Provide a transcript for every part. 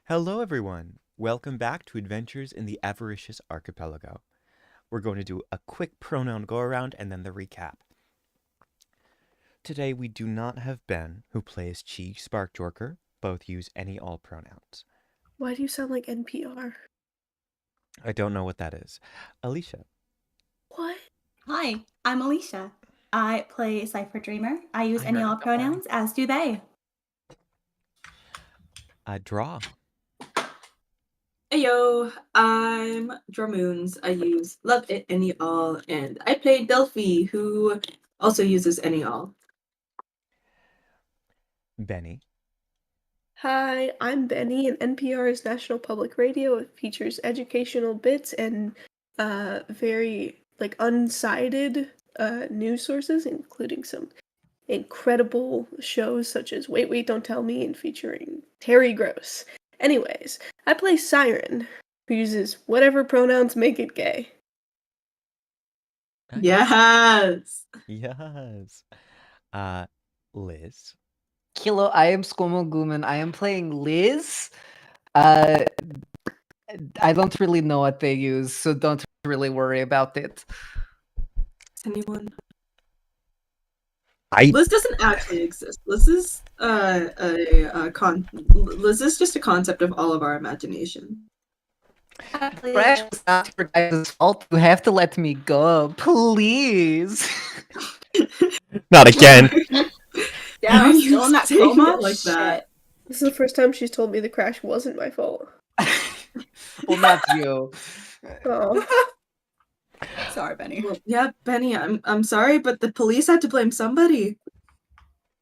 Hello everyone! Welcome back to Adventures in the Avaricious Archipelago. We're going to do a quick pronoun go-around and then the recap. Today we do not have Ben, who plays CHEEG Sparkjorker. Both use any/all pronouns. Why do you sound like NPR? I don't know what that is. ALYCIA. What? Hi, I'm ALYCIA. I play CYPHER Dreamer. I use any/all pronouns, as do they. Draw. Ayo, I'm Dramoons. I use love it any/all, and I play DELPHI, who also uses any/all. BENNI. Hi, I'm Benny, and NPR's National Public Radio. It features educational bits and very unsighted news sources, including some incredible shows such as Wait, Wait, Don't Tell Me and featuring Terry Gross. Anyways, I play Siren, who uses whatever pronouns make it gay. Yes! Yes. Liz. Hello, I am SQUO'MO and I am playing Liz. I don't really know what they use, so don't really worry about it. Anyone? Liz doesn't actually exist. Liz is Liz is just a concept of all of our imagination. Crash was not your guys' fault. You have to let me go, please. Not again. Yeah, Why are I'm you still in that saying coma. it like that? This is the first time she's told me the crash wasn't my fault. Well, not you. Oh, Sorry, Benny. Well, yeah, Benny, I'm sorry, but the police had to blame somebody.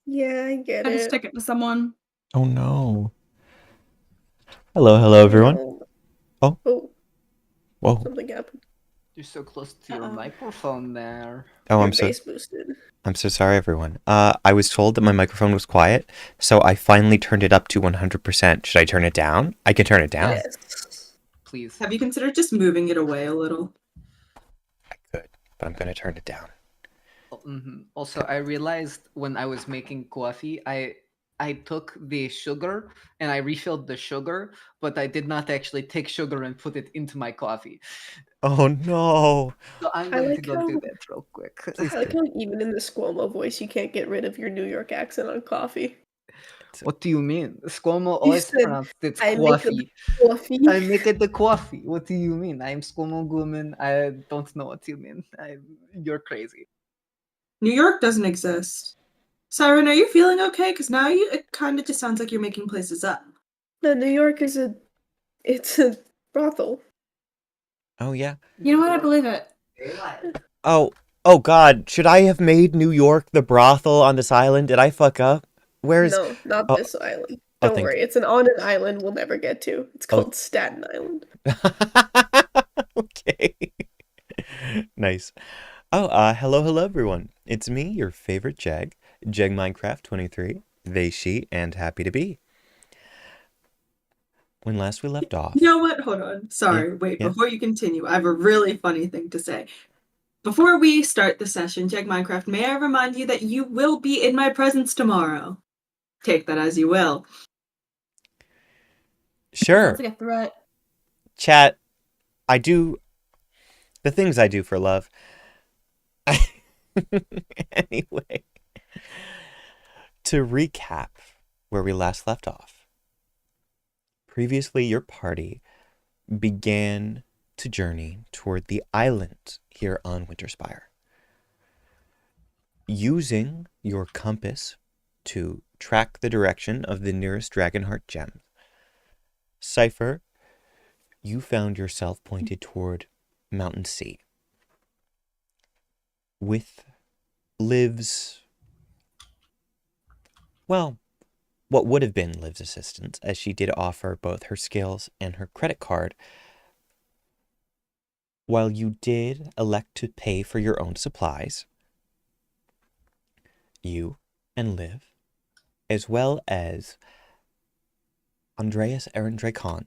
yeah, I get I just it. stick it to someone. Oh no. Hello, everyone. No. Oh. Oh, Whoa. something happened. You're so close to your Uh-oh. microphone there. Oh, Your bass boosted. I'm so sorry, everyone. I was told that my microphone was quiet, so I finally turned it up to 100%. Should I turn it down? I can turn it down. Yes. Please. Have you considered just moving it away a little? I could, but I'm gonna turn it down. Also, I realized when I was making coffee, I took the sugar and I refilled the sugar, but I did not actually take sugar and put it into my coffee. Oh no. So I'm I going to like go do how- that real quick. Please I like do. how even in the SQUO'MO voice, you can't get rid of your New York accent on coffee. What do you mean? SQUO'MO You always said, pronounced it I make the coffee. coffee. I make it the coffee. What do you mean? I'm SQUO'MO Gloomin. I don't know what you mean. You're crazy. New York doesn't exist. Siren, are you feeling okay? Because now it kind of just sounds like you're making places up. No, New York is it's a brothel. Oh yeah. You know what? I believe it. Oh God. Should I have made New York the brothel on this island? Did I fuck up? Where's No, not Oh. this island. Oh, Don't thank worry, it's on an island we'll never get to. It's Oh. called Staten Island. Okay. Nice. Oh, hello everyone. It's me, your favorite Jegg, Jegg Minecraft 23, they, she, and happy to be. When last we left off. You know what? Hold on. Sorry. Wait, yeah. before you continue, I have a really funny thing to say. Before we start the session, Jegg Minecraft, may I remind you that you will be in my presence tomorrow? Take that as you will. Sure. Sounds like a threat. Chat, I do the things I do for love. Anyway, to recap where we last left off. Previously, your party began to journey toward the island here on Winterspire. Using your compass to track the direction of the nearest Dragonheart gem, CYPHER, you found yourself pointed toward Mountain Sea. With Liv's, well, what would have been Liv's assistance, as she did offer both her skills and her credit card. While you did elect to pay for your own supplies, you and Liv, as well as Andreas Erendrakon,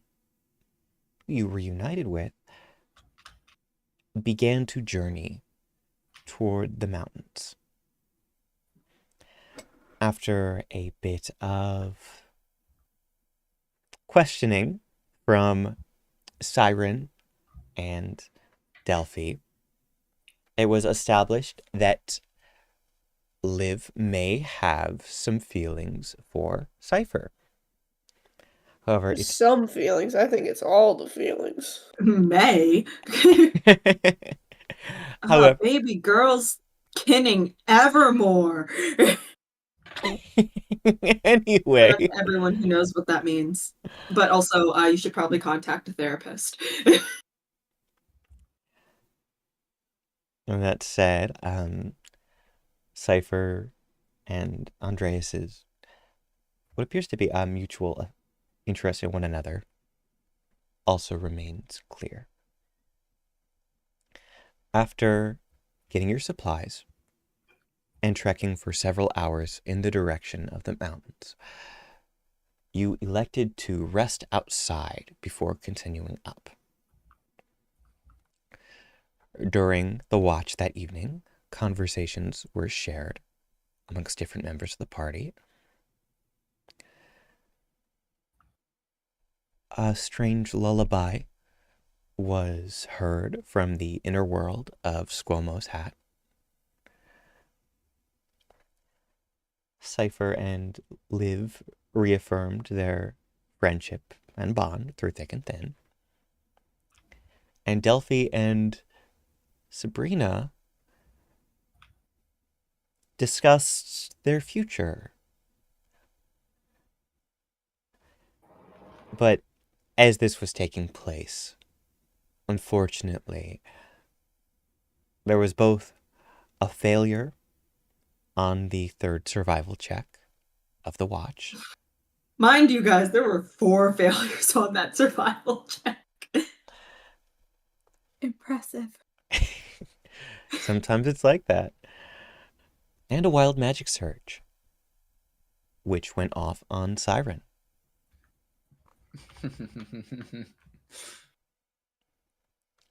who you were united with, began to journey toward the mountains. After a bit of questioning from SIREN and DELPHI, it was established that Liv may have some feelings for CYPHER. However, it's Some feelings. I think it's all the feelings. May. However, Baby girls kinning evermore. anyway, Shout out to everyone who knows what that means. But also, you should probably contact a therapist. and that said, CYPHER and Andreas's what appears to be a mutual interest in one another also remains clear. After getting your supplies and trekking for several hours in the direction of the mountains, you elected to rest outside before continuing up. During the watch that evening, conversations were shared amongst different members of the party. A strange lullaby was heard from the inner world of SQUO'MO's hat. CYPHER and Liv reaffirmed their friendship and bond through thick and thin. and Delphi and Sabrina discussed their future. But as this was taking place, unfortunately, there was both a failure on the third survival check of the watch. Mind you guys, there were 4 failures on that survival check. Impressive. Sometimes it's like that. And a wild magic surge, which went off on Siren.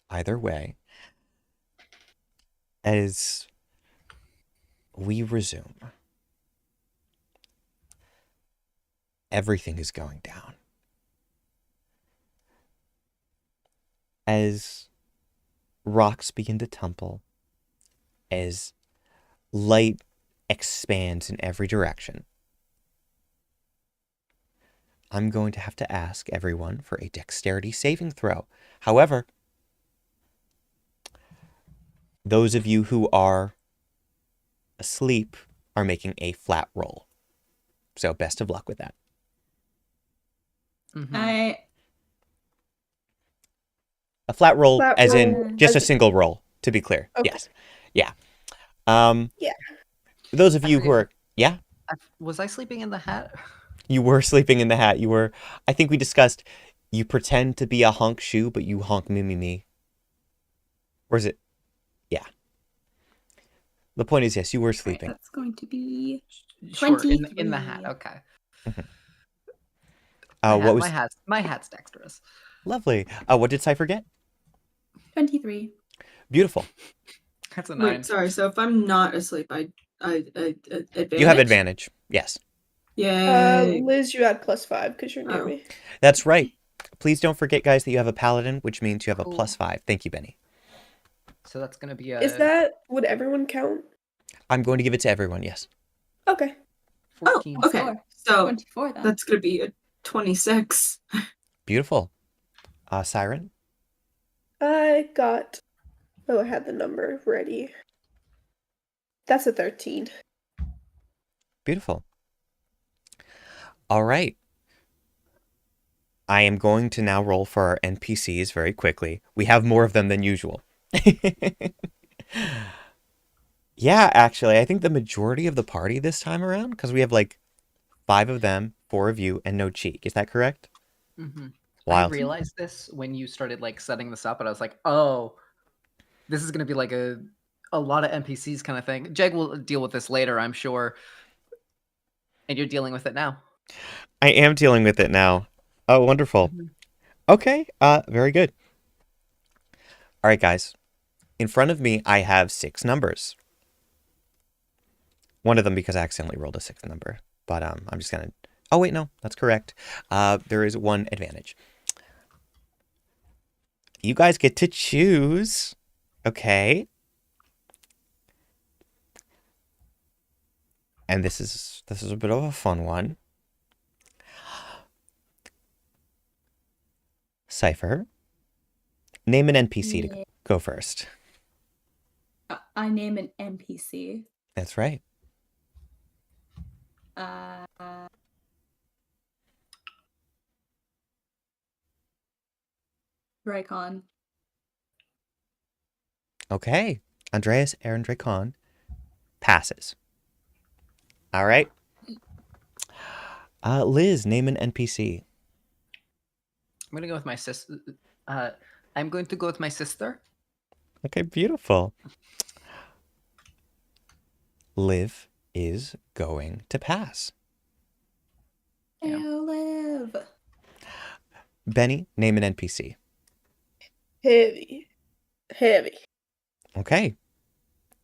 Either way, as we resume, everything is going down. As rocks begin to tumble, as light expands in every direction, I'm going to have to ask everyone for a dexterity saving throw. However, those of you who are asleep are making a flat roll. So best of luck with that. Mhm. A flat roll Flat as roll in just a as- single roll, to be clear. Okay. Yes. Yeah. Yeah. Those of I you who forget- are, yeah, Was I sleeping in the hat? you were sleeping in the hat. You were, I think we discussed, you pretend to be a honk shoe, but you honk me. Or is it? Yeah. The point is, yes, you were Right, sleeping. that's going to be Sure, in the hat. 23. Okay. What was My hat's dexterous. lovely? What did Cypher get? 23. Beautiful. That's a 9. Wait, sorry. So if I'm not asleep, I advantage. You have advantage. Yes, Yay! Liz, you had +5 because you're near Oh. me. that's right. Please don't forget, guys, that you have a paladin, which means you have a Cool. +5. Thank you, Benny. So that's gonna be Is that, would everyone count? I'm going to give it to everyone. Yes. Okay. 14. Oh, okay. 24. So 24 then. that's gonna be a 26. Beautiful. Siren. I got, I had the number ready. That's a 13. Beautiful. All right. I am going to now roll for our NPCs very quickly. We have more of them than usual. Yeah, actually, I think the majority of the party this time around, because we have like 5 of them, 4 of you, and no CHEEG. Is that correct? Mm-hmm. I Wild. realized this when you started like setting this up, and I was like, oh, this is gonna be like a lot of NPCs kind of thing. Jegg will deal with this later, I'm sure. And you're dealing with it now. I am dealing with it now. Oh, wonderful. Mhm. Okay, very good. All right, guys. In front of me, I have 6 numbers. One of them because I accidentally rolled a 6th number. But I'm just going to... Oh, wait, no. That's correct. There is one advantage. You guys get to choose. Okay. And this is a bit of a fun one. Cypher, name an NPC to Yeah. go first. I name an NPC. That's right. Raycon. Okay. Andreas Aaron Dracon passes. All right. Liz, name an NPC. I'm gonna go with my sister. I'm going to go with my sister. Okay, beautiful. Liv is going to pass. Yeah. Liv. Benny, name an NPC. Heavy. Okay.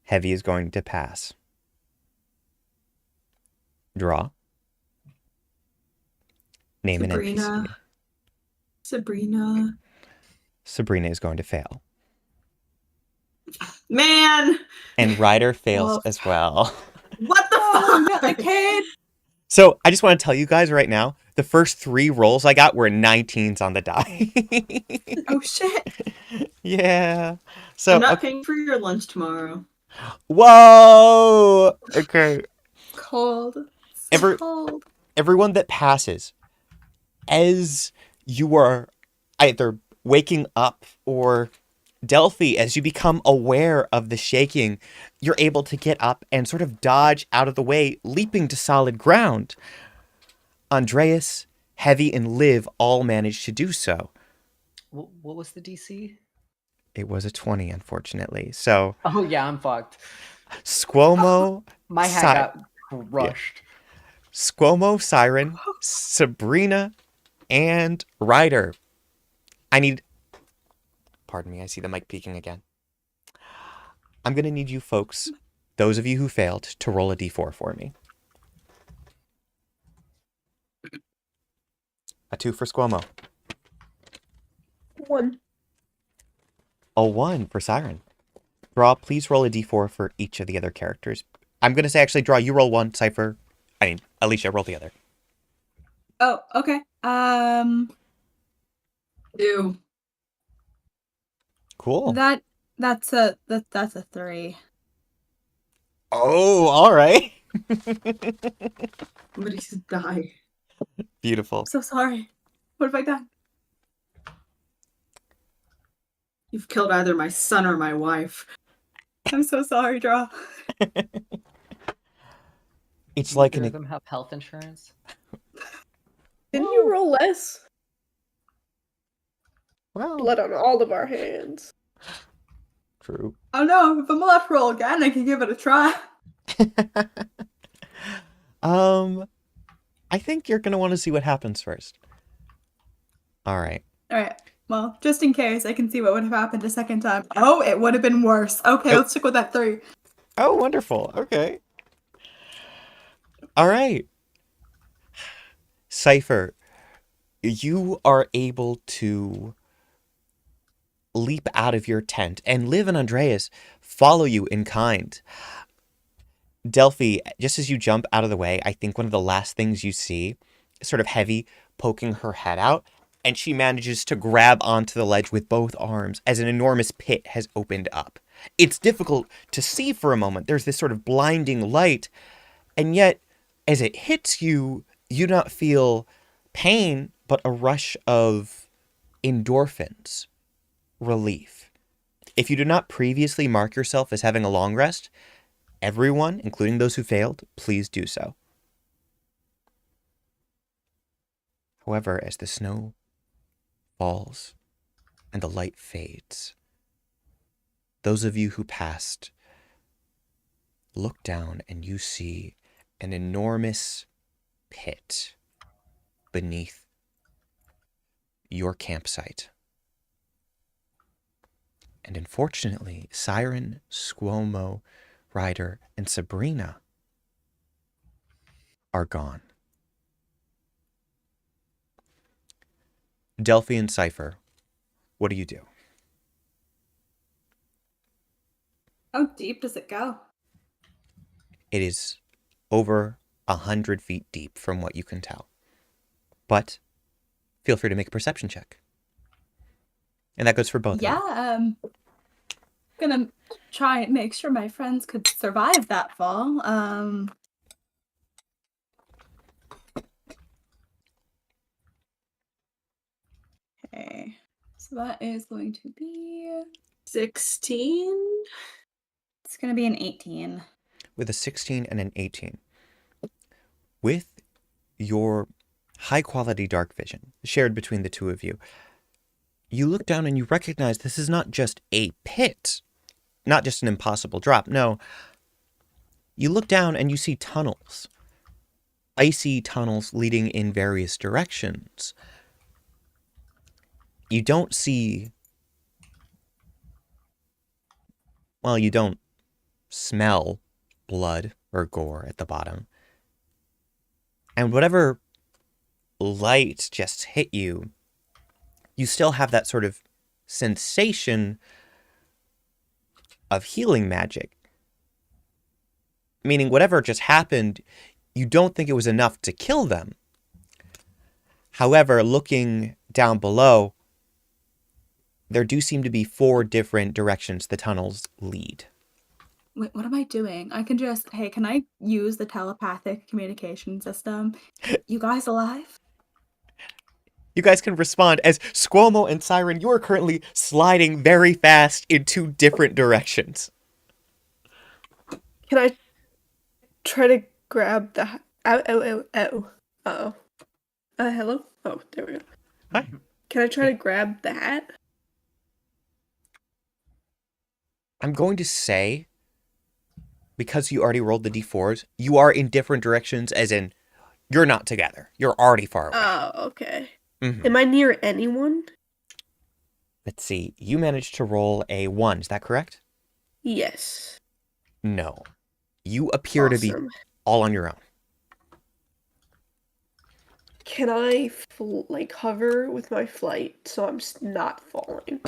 Heavy is going to pass. Draw. Name an NPC. Sabrina. Sabrina is going to fail. Man! And Ryder fails Oh. as well. What the Oh, fuck? not the kid. So I just want to tell you guys right now, The first 3 rolls I got were 19s on the die. Oh shit. Yeah. So I'm not paying for your lunch tomorrow. whoa. Okay. Cold. So Every- cold. Everyone that passes, as you are either waking up or Delphi, as you become aware of the shaking, you're able to get up and sort of dodge out of the way, leaping to solid ground. Andreas, Heavy, and Liv all managed to do so. What was the DC? It was a 20, unfortunately. So, Oh yeah, I'm fucked. SQUO'MO, My hat got crushed. SQUO'MO, Siren, Sabrina, and Ryder. Pardon me, I see the mic peeking again. I'm going to need you folks, those of you who failed, to roll a d4 for me. A 2 for SQUO'MO. 1. A 1 for Siren. Draw, please roll a d4 for each of the other characters. I'm going to say, actually, Draw, you roll 1, Cypher. Alicia, roll the other. Oh, okay. Ew. Cool. That's a 3. Oh, all right. Somebody's died. Beautiful. I'm so sorry. What have I done? You've killed either my son or my wife. I'm so sorry, Draw. It's like Neither an... of them have health insurance. Didn't you roll less? Well, Blood on all of our hands. true. Oh no, if I'm allowed to roll again, I can give it a try. I think you're going to want to see what happens first. All right. Alright. Well, just in case, I can see what would have happened a second time. Oh, it would have been worse. Okay, Oh. let's stick with that 3. Oh, wonderful. Okay. All right. Cypher, you are able to leap out of your tent, and Liv and Andreas follow you in kind. Delphi, just as you jump out of the way, I think one of the last things you see is sort of Heavy poking her head out, and she manages to grab onto the ledge with both arms as an enormous pit has opened up. It's difficult to see for a moment. There's this sort of blinding light, and yet as it hits you, you do not feel pain, but a rush of endorphins, relief. If you do not previously mark yourself as having a long rest, everyone, including those who failed, please do so. However, as the snow falls and the light fades, those of you who passed look down and you see an enormous pit beneath your campsite. And unfortunately, Siren, SQUO'MO, Ryder, and Sabrina are gone. Delphi and Cypher, what do you do? How deep does it go? It is over 100 feet deep from what you can tell. But feel free to make a perception check. And that goes for both of you. Yeah, gonna try and make sure my friends could survive that fall. Okay, so that is going to be 16? it's gonna be an 18. With a 16 and an 18. With your high-quality dark vision shared between the two of you, you look down and you recognize this is not just a pit, not just an impossible drop. No, you look down and you see tunnels, icy tunnels leading in various directions. You don't see, well, you don't smell blood or gore at the bottom. And whatever light just hit you, you still have that sort of sensation of healing magic. Meaning whatever just happened, you don't think it was enough to kill them. However, looking down below, there do seem to be 4 different directions the tunnels lead. Wait, what am I doing? I can just, hey, can I use the telepathic communication system? You guys alive? You guys can respond as SQUO'MO and Siren, you are currently sliding very fast in 2 different directions. Can I try to grab the... Uh-oh. Hello? Oh, there we go. Hi. Can I try to grab the hat? I'm going to say, because you already rolled the d4s, you are in different directions, as in, you're not together. You're already far away. Oh, okay. Mhm. Am I near anyone? Let's see. You managed to roll a 1. Is that correct? Yes. No. You appear to be Awesome. all on your own. Can I, hover with my flight so I'm not falling?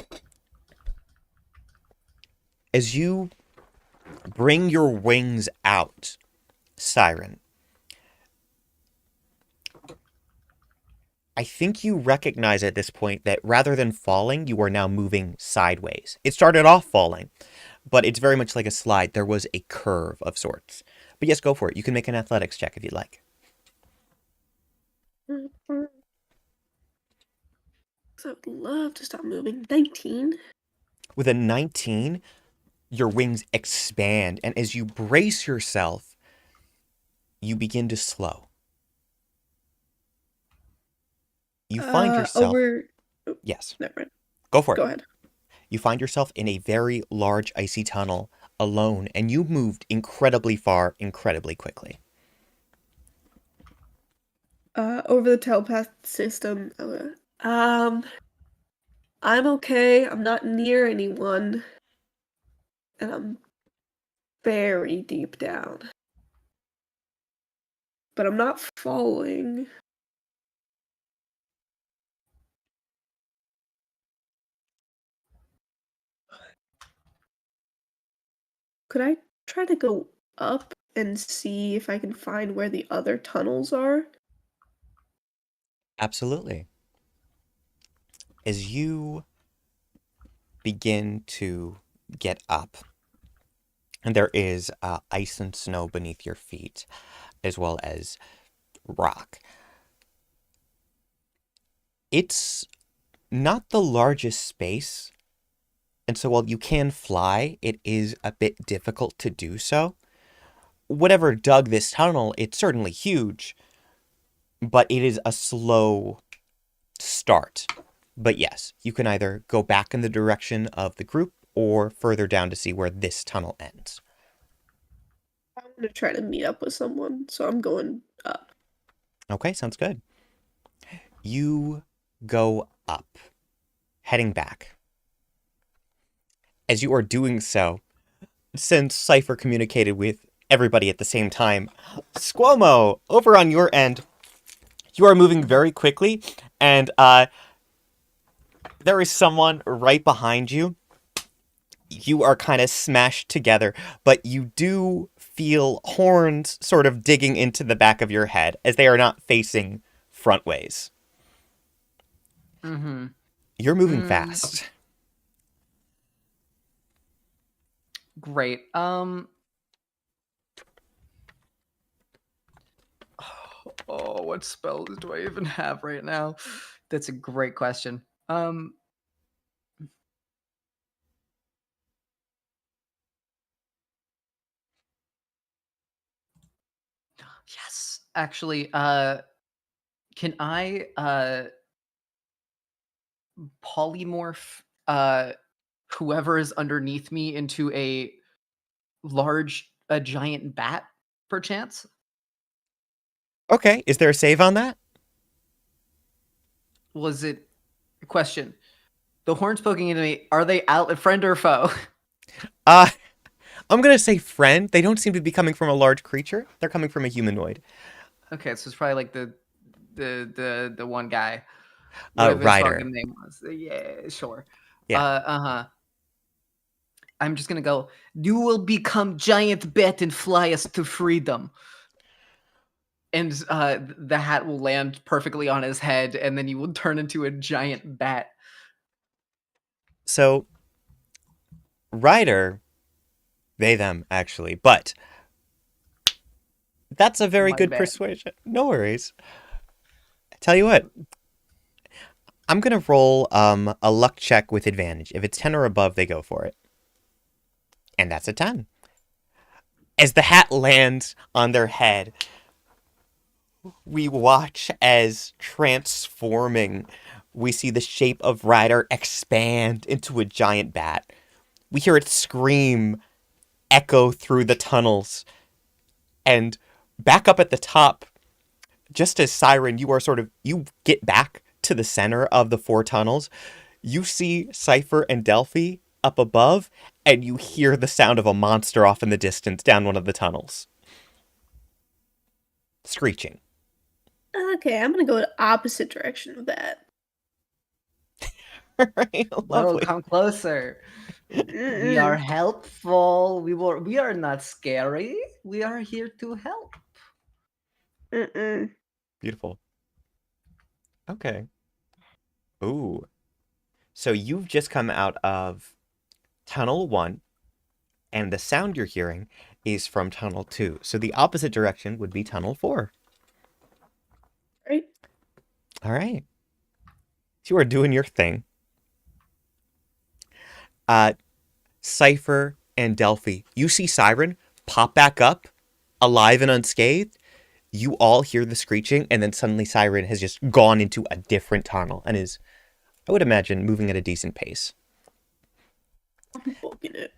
As you bring your wings out, Siren, I think you recognize at this point that rather than falling, you are now moving sideways. It started off falling, but it's very much like a slide. There was a curve of sorts. But yes, go for it. You can make an athletics check if you'd like. So I would love to stop moving. 19. With a 19, your wings expand, and as you brace yourself, you begin to slow. You find yourself... Yes. Never mind. Go for it. Go ahead. You find yourself in a very large icy tunnel alone, and you moved incredibly far, incredibly quickly. Over the telepath system. I'm okay. I'm not near anyone. And I'm very deep down. But I'm not falling. Could I try to go up and see if I can find where the other tunnels are? Absolutely. As you begin to get up, and there is ice and snow beneath your feet, as well as rock. It's not the largest space, and so while you can fly, it is a bit difficult to do so. Whatever dug this tunnel, it's certainly huge, but it is a slow start. But yes, you can either go back in the direction of the group or further down to see where this tunnel ends. I want to try to meet up with someone, so I'm going up. Okay, sounds good. You go up, heading back. As you are doing so, since CYPHER communicated with everybody at the same time, SQUO'MO, over on your end, you are moving very quickly, and there is someone right behind you. You are kind of smashed together, but you do feel horns sort of digging into the back of your head as they are not facing front ways. Mm-hmm. You're moving fast. Great. Oh, what spells do I even have right now? That's a great question. Yes, actually, can I polymorph whoever is underneath me into a giant bat, perchance? Okay, is there a save on that? Was it question? The horns poking into me, are they friend or foe? I'm gonna say friend. They don't seem to be coming from a large creature. They're coming from a humanoid. Okay, so it's probably like the one guy. Ryder. His fucking name was. Yeah, sure. Yeah. I'm just gonna go. You will become giant bat and fly us to freedom. and the hat will land perfectly on his head, and then you will turn into a giant bat. So, Ryder, they, them, actually, but that's a very My good bad. persuasion. No worries. Tell you what, I'm going to roll a luck check with advantage. If it's 10 or above, they go for it. And that's a 10. As the hat lands on their head, we watch as transforming, we see the shape of Ryder expand into a giant bat. We hear it scream, echo through the tunnels. And back up at the top, just as Siren, you get back to the center of the 4 tunnels, you see CYPHER and DELPHI up above, and you hear the sound of a monster off in the distance down one of the tunnels. Screeching. Okay, I'm gonna go the opposite direction of that. Right, Whoa, lovely. come closer. We are helpful. We are not scary. We are here to help. Beautiful. Okay. Ooh. So you've just come out of Tunnel 1, and the sound you're hearing is from Tunnel 2. So the opposite direction would be Tunnel 4. Right? All right. So you are doing your thing. CYPHER and DELPHI, you see Siren pop back up, alive and unscathed. You all hear the screeching, and then suddenly Siren has just gone into a different tunnel and is, I would imagine, moving at a decent pace. I'm booking it.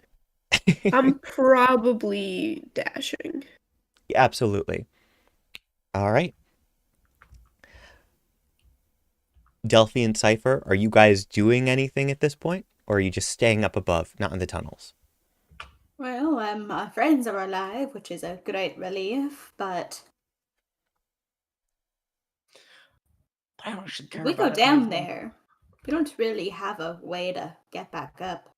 I'm probably dashing. Absolutely. All right. DELPHI and CYPHER, are you guys doing anything at this point? Or are you just staying up above, not in the tunnels? Well, our friends are alive, which is a great relief, but I don't should care if we go about it, down maybe. there, we don't really have a way to get back up.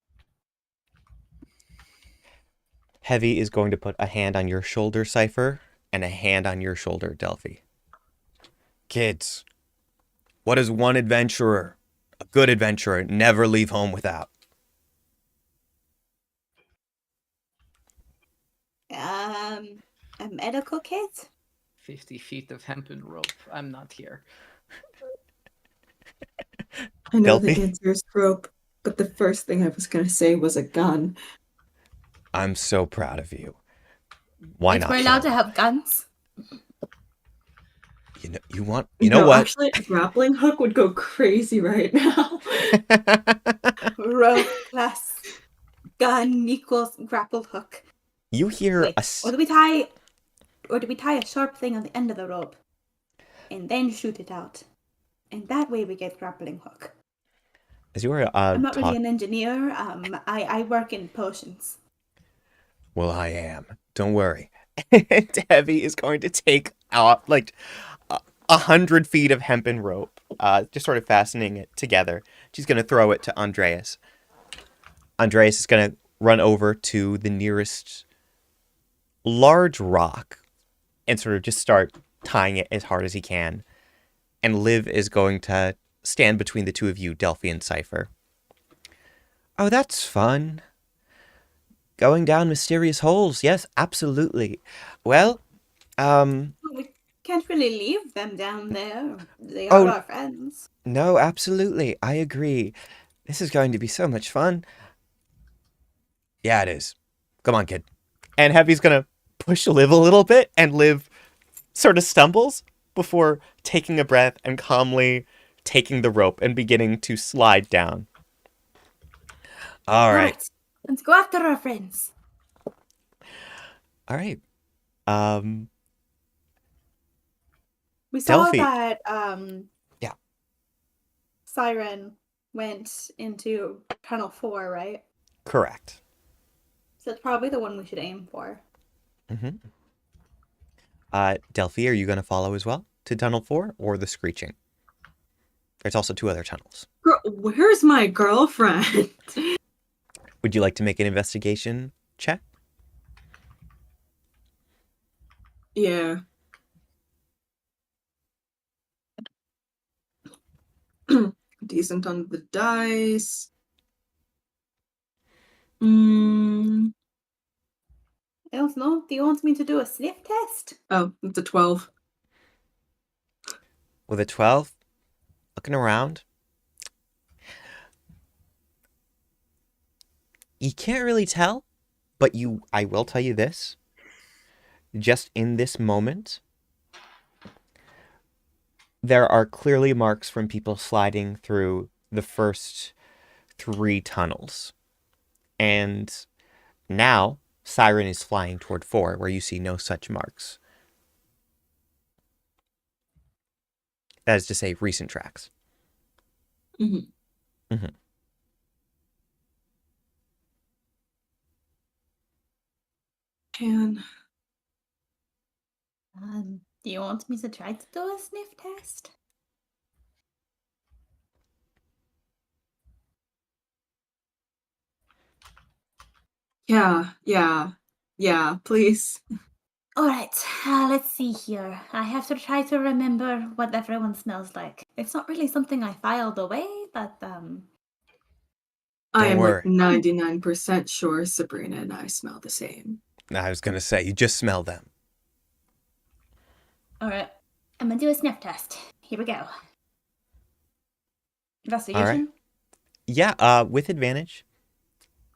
Heavy is going to put a hand on your shoulder, CYPHER, and a hand on your shoulder, DELPHI. Kids, what does one adventurer, a good adventurer, never leave home without? A medical kit? 50 feet of hempen rope. I'm not here. I know DELPHI? the answer is rope, but the first thing I was going to say was a gun. I'm so proud of you. Why If not? we're allowed show to have guns? You know what? Actually, a grappling hook would go crazy right now. Rope plus gun equals grapple hook. You hear Wait, or do we tie a sharp thing on the end of the rope and then shoot it out? And that way we get grappling hook. as you are I'm not really an engineer. I work in potions. Well, I am. Don't worry. And Heavy is going to take out like 100 feet of hempen rope, just sort of fastening it together. She's going to throw it to Andreas. Andreas is going to run over to the nearest large rock and sort of just start tying it as hard as he can. And Liv is going to stand between the two of you, DELPHI and CYPHER. Oh, that's fun. Going down mysterious holes. Yes, absolutely. Well, We can't really leave them down there. They are our friends. No, absolutely. I agree. This is going to be so much fun. Yeah, it is. Come on, kid. And Heavy's going to push Liv a little bit, and Liv sort of stumbles before taking a breath and calmly taking the rope and beginning to slide down. All right. Let's go after our friends. All right. We saw DELPHI. that Yeah. Siren went into Tunnel 4, right? Correct. So that's probably the one we should aim for. Mm-hmm. DELPHI, are you going to follow as well to Tunnel 4 or the Screeching? There's also 2 other tunnels. Where's my girlfriend? Would you like to make an investigation check? Yeah. decent on the dice. Mm. I don't know. Do you want me to do a sniff test? Oh, it's a 12. With a 12, looking around, you can't really tell, but I will tell you this. Just in this moment, there are clearly marks from people sliding through the first 3 tunnels. And now, Siren is flying toward 4, where you see no such marks. That is to say, recent tracks. Mm-hmm. Mm-hmm. And Do you want me to try to do a sniff test? yeah, please. Alright, let's see here. I have to try to remember what everyone smells like. It's not really something I filed away, but I am worry. like 99% sure Sabrina and I smell the same. I was going to say, you just smell them. alright. I'm gonna do a sniff test. Here we go. Investigation? All right. Yeah, with advantage.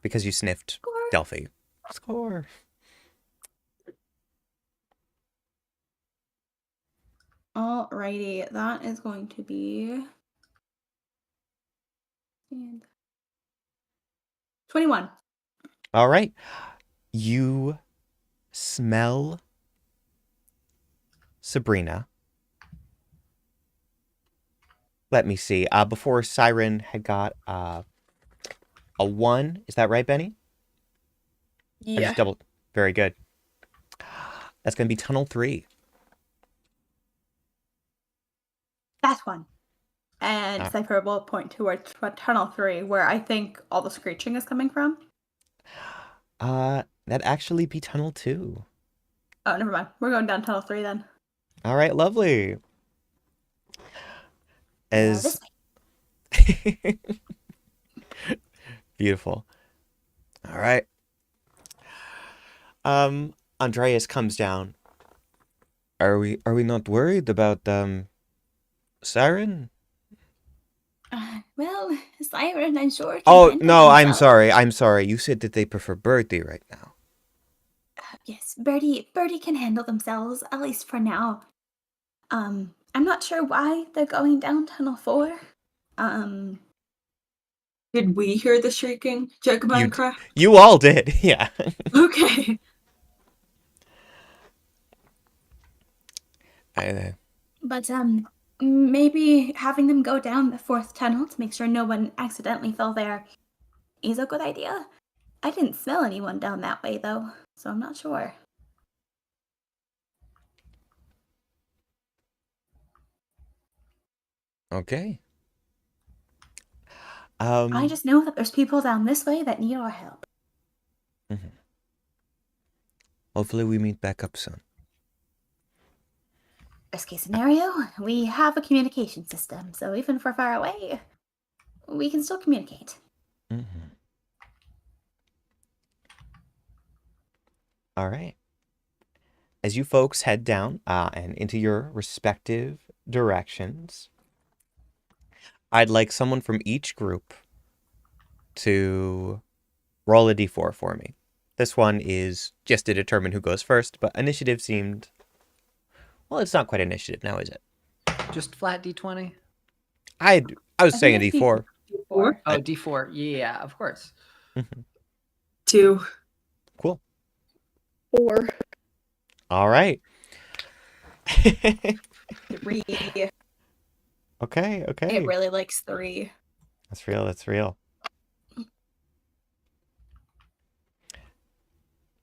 Because you sniffed Score. Delphi. Score. Alrighty, that is going to be 21. All right. You smell Sabrina. Let me see. Before Siren had got a 1. Is that right, Benny? I Yeah. just double. Very good. That's going to be tunnel 3. That one. And CYPHER will point towards tunnel 3, where I think all the screeching is coming from. That'd actually be tunnel 2. Oh, never mind. We're going down tunnel 3 then. All right, lovely. This way. Beautiful. All right. Andreas comes down. Are we not worried about Siren? Well, Siren, I'm sure. Oh, no, I'm sorry. You said that they prefer Birdie right now. Yes, Birdie can handle themselves, at least for now. I'm not sure why they're going down tunnel 4. Did we hear the shrieking, Jegg Minecraft? You all did, yeah. Okay. But maybe having them go down the 4th tunnel to make sure no one accidentally fell there is a good idea. I didn't smell anyone down that way though, so I'm not sure. Okay. I just know that there's people down this way that need our help. Mm-hmm. Hopefully we meet back up soon. Worst case scenario, we have a communication system, so even if we're far away, we can still communicate. Mm-hmm. All right. As you folks head down and into your respective directions, I'd like someone from each group to roll a d4 for me. This one is just to determine who goes first, but initiative seemed... Well, it's not quite initiative now, is it? Just flat d20? I was saying a d4. D4? Oh, d4. Yeah, of course. 2. Cool. 4. All right. 3. Okay. It really likes 3. That's real.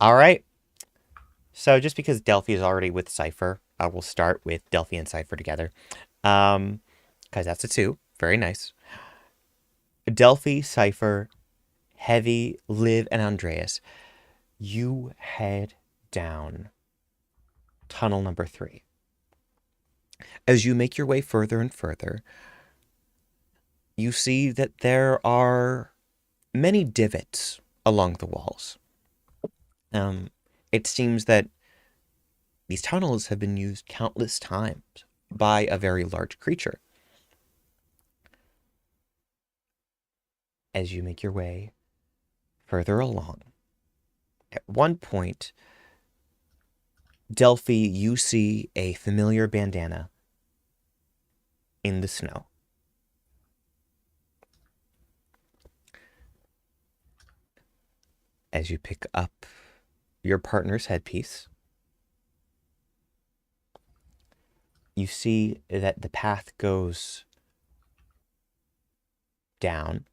All right. So just because Delphi is already with CYPHER, we'll start with Delphi and CYPHER together. Because that's a 2. Very nice. Delphi, CYPHER, Heavy, Liv, and Andreas, you head down tunnel number 3. As you make your way further and further, you see that there are many divots along the walls. It seems that these tunnels have been used countless times by a very large creature. As you make your way further along, at one point, Delphi, you see a familiar bandana in the snow. As you pick up your partner's headpiece, you see that the path goes down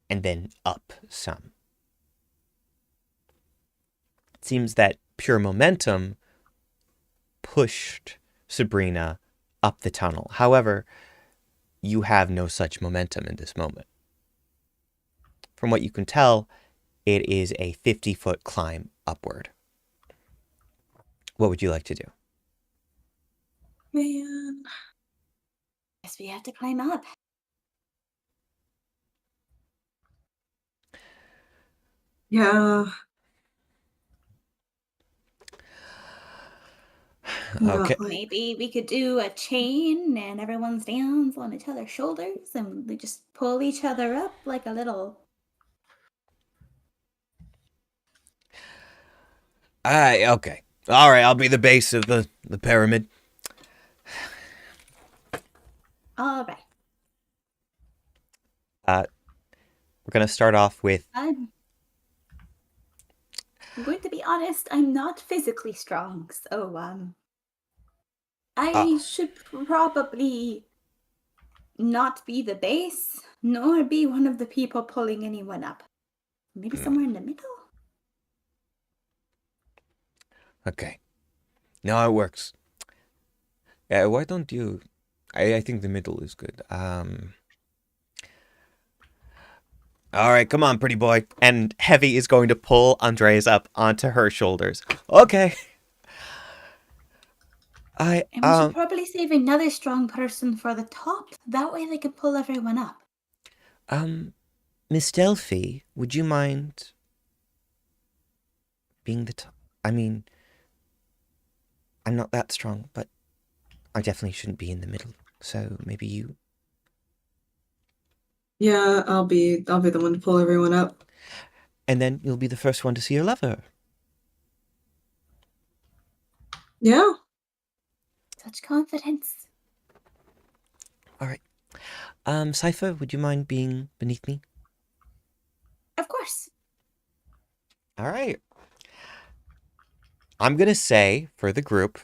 and then up some. It seems that pure momentum pushed Sabrina up the tunnel. However, you have no such momentum in this moment. From what you can tell, it is a 50-foot climb upward. What would you like to do? Man. Guess we have to climb up. Yeah. Okay. Maybe we could do a chain and everyone stands on each other's shoulders and we just pull each other up like a little. Okay. All right, I'll be the base of the pyramid. All right. We're going to start off with... I'm going to be honest, I'm not physically strong, so I should probably not be the base, nor be one of the people pulling anyone up. Maybe somewhere in the middle? Okay. No, it works. Why don't you... I think the middle is good. All right, come on, pretty boy. And Heavy is going to pull Andreas up onto her shoulders. Okay. And we should probably save another strong person for the top. That way they can pull everyone up. Miss Delphi, would you mind being the top? I mean, I'm not that strong, but I definitely shouldn't be in the middle. So maybe you... Yeah, I'll be the one to pull everyone up. And then you'll be the first one to see your lover. Yeah. Such confidence. All right. Cypher, would you mind being beneath me? Of course. All right. I'm going to say for the group,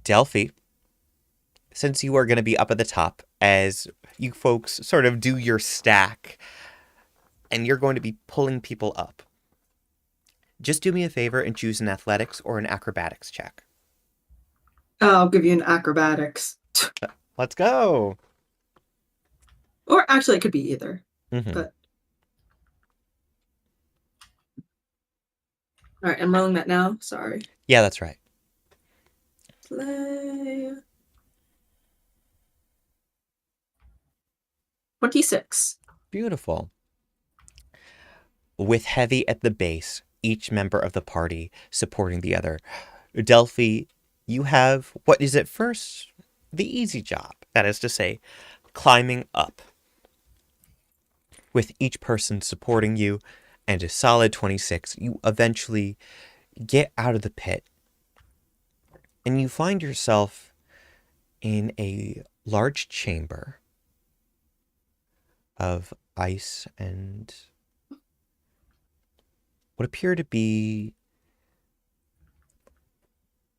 Delphi, since you are going to be up at the top as you folks sort of do your stack and you're going to be pulling people up, just do me a favor and choose an athletics or an acrobatics check. I'll give you an acrobatics. Let's go. Or actually, it could be either. Mm-hmm. But all right, I'm rolling that now. Sorry. Yeah, that's right. Play 26. Beautiful. With Heavy at the base, each member of the party supporting the other. Delphi, you have what is at first the easy job. That is to say, climbing up. With each person supporting you and a solid 26, you eventually get out of the pit. And you find yourself in a large chamber of ice and what appear to be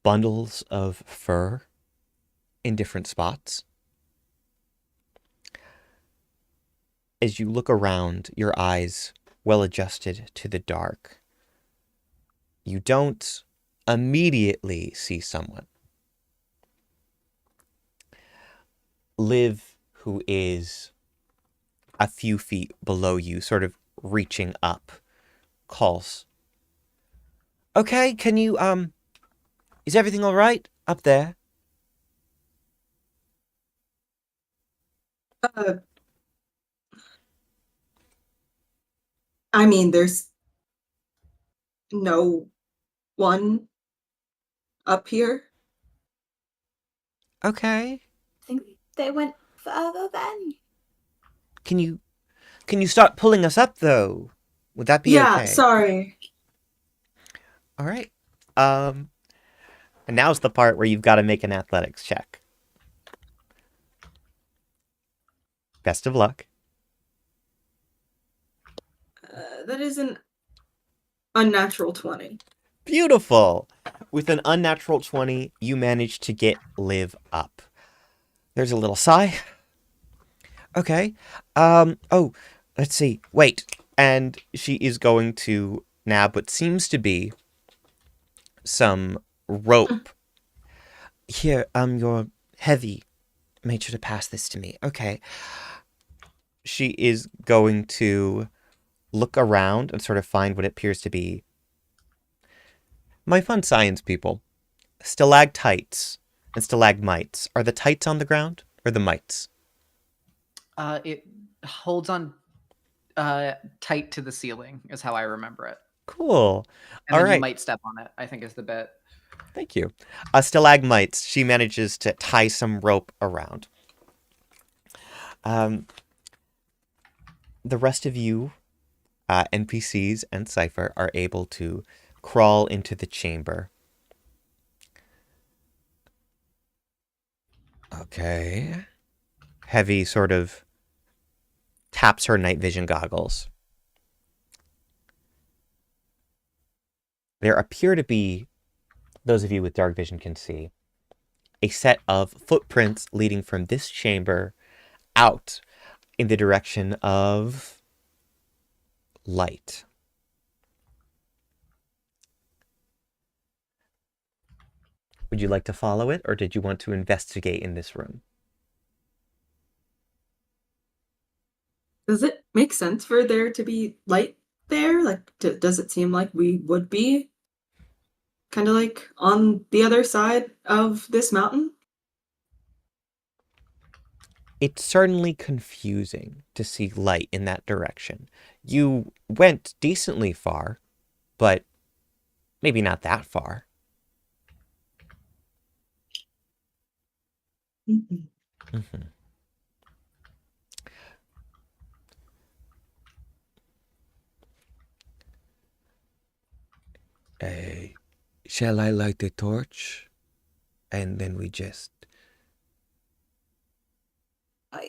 bundles of fur in different spots. As you look around, your eyes well adjusted to the dark, you don't immediately see someone. Liv, who is a few feet below you, sort of reaching up, calls. Okay, can you, is everything all right up there? Uh, I mean, there's no one up here. Okay. I think they went further then. Can you start pulling us up though? Would that be Yeah, okay? sorry. All right. And now's the part where you've got to make an athletics check. Best of luck. That is an unnatural 20. Beautiful. With an unnatural 20, you manage to get Liv up. There's a little sigh. Okay. Oh, let's see. Wait. And she is going to nab what seems to be some rope. Here, you're heavy. Made sure to pass this to me. Okay. She is going to look around and sort of find what appears to be my fun science people. Stalactites and stalagmites. Are the tights on the ground or the mites? It holds on tight to the ceiling, is how I remember it. Cool. And All then you right. might step on it, I think is the bit. Thank you. Stalagmites. She manages to tie some rope around. The rest of you, NPCs and CYPHER, are able to crawl into the chamber. Okay. Heavy sort of taps her night vision goggles. There appear to be, those of you with dark vision can see, a set of footprints leading from this chamber out in the direction of light. Would you like to follow it, or did you want to investigate in this room? Does it make sense for there to be light there? Like, does it seem like we would be kind of like on the other side of this mountain? It's certainly confusing to see light in that direction. You went decently far, but maybe not that far. Mm-hmm. Mm-hmm. Shall I light the torch? And then we just...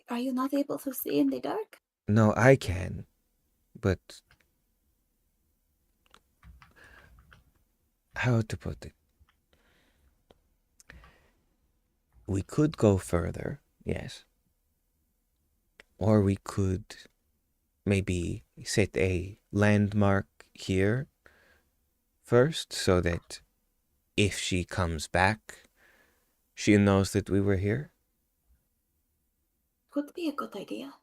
Are you not able to see in the dark? No, I can. But... how to put it? We could go further, yes. Or we could maybe set a landmark here first, so that if she comes back, she knows that we were here. Could be a good idea.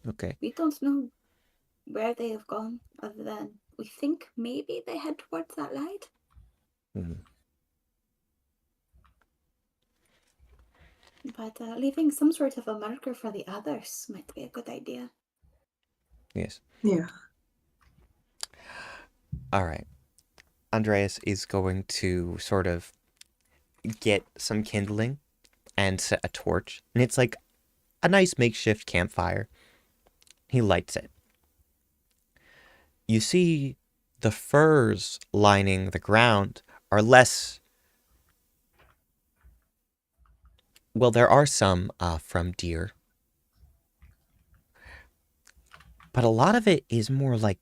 Okay. We don't know where they have gone, other than we think maybe they head towards that light. Mm-hmm. But leaving some sort of a marker for the others might be a good idea. Yes. Yeah. All right. Andreas is going to sort of get some kindling and set a torch. And it's like a nice makeshift campfire. He lights it. You see the furs lining the ground are less... well, there are some from deer. But a lot of it is more like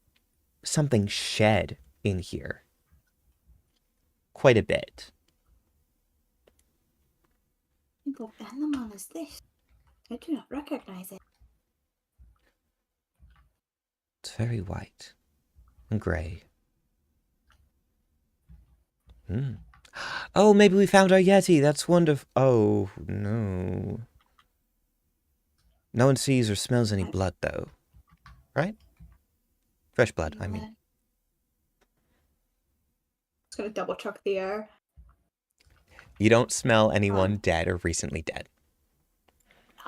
something shed in here. Quite a bit. What animal is this? I do not recognize it. It's very white and gray. Oh, maybe we found our Yeti. That's wonderful. Oh, no. No one sees or smells any blood, though. Right? Fresh blood, I mean. Just gonna double check the air. You don't smell anyone dead or recently dead.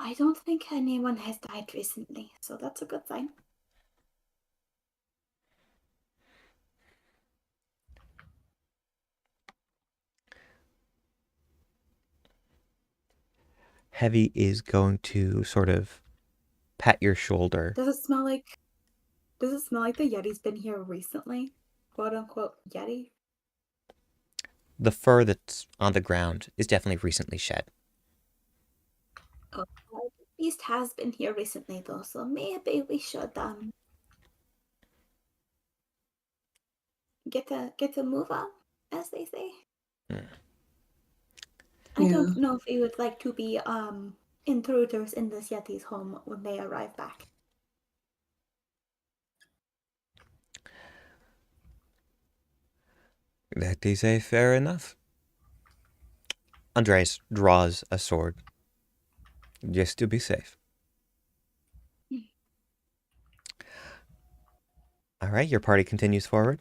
I don't think anyone has died recently, so that's a good sign. Heavy is going to sort of pat your shoulder. Does it smell like the Yeti's been here recently? Quote unquote Yeti? The fur that's on the ground is definitely recently shed. Oh, well, the beast has been here recently though, so maybe we should get to move on, as they say. I don't know if we would like to be intruders in this Yeti's home when they arrive back. That is a fair enough. Andres draws a sword, just to be safe. All right, your party continues forward.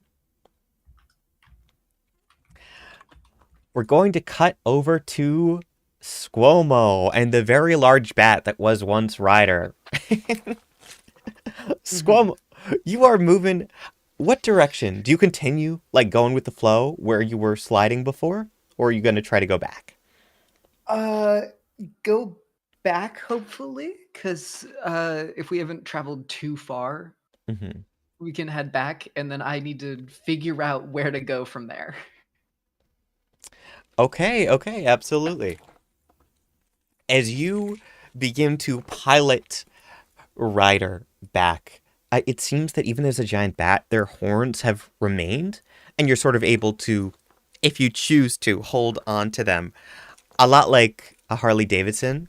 We're going to cut over to SQUO'MO and the very large bat that was once Ryder. SQUO'MO, you are moving. What direction? Do you continue, like, going with the flow where you were sliding before? Or are you going to try to go back? Go back, hopefully, because if we haven't traveled too far, we can head back, and then I need to figure out where to go from there. Okay, absolutely. As you begin to pilot Ryder back, it seems that even as a giant bat, their horns have remained, and you're sort of able to, if you choose to, hold on to them. A lot like a Harley Davidson.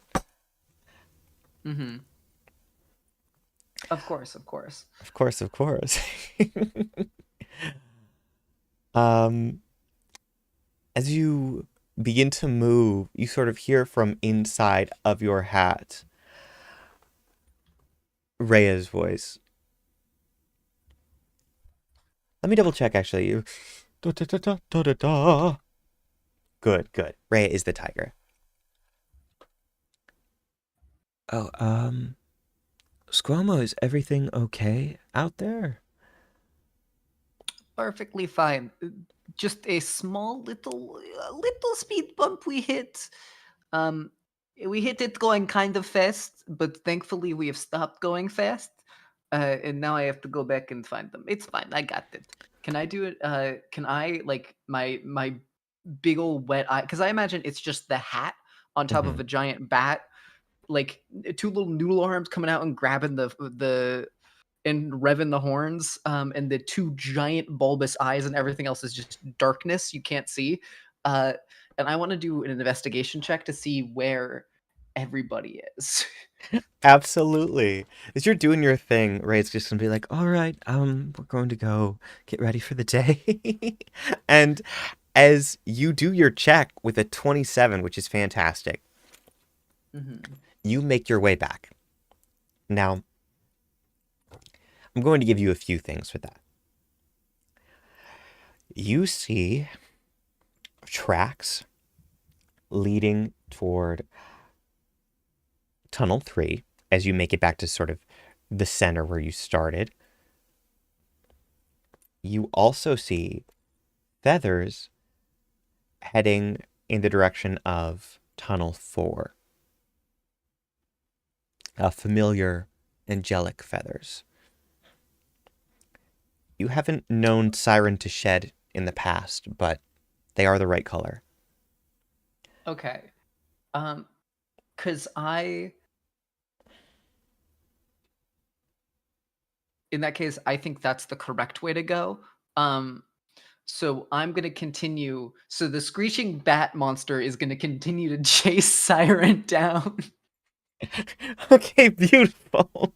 Of course. Of course. As you begin to move, you sort of hear from inside of your hat Rhea's voice. Let me double check, actually. Good. Rhea is the tiger. Oh, SQUO'MO, is everything okay out there? Perfectly fine. Just a small little speed bump we hit. We hit it going kind of fast, but thankfully we have stopped going fast. And now I have to go back and find them. It's fine. I got it. Can I do it? Can I, like, my big old wet eye? Because I imagine it's just the hat on top of a giant bat, like two little noodle arms coming out and grabbing the and revving the horns, and the two giant bulbous eyes, and everything else is just darkness you can't see. And I want to do an investigation check to see where everybody is. Absolutely. As you're doing your thing, Ray's just gonna be like, all right, we're going to go get ready for the day. And as you do your check with a 27, which is fantastic, you make your way back. Now, I'm going to give you a few things for that. You see tracks leading toward Tunnel 3 as you make it back to sort of the center where you started. You also see feathers heading in the direction of Tunnel 4. Familiar angelic feathers. You haven't known Siren to shed in the past, but they are the right color. Okay. Because in that case, I think that's the correct way to go. So I'm going to continue. So the screeching bat monster is going to continue to chase Siren down. Okay, beautiful.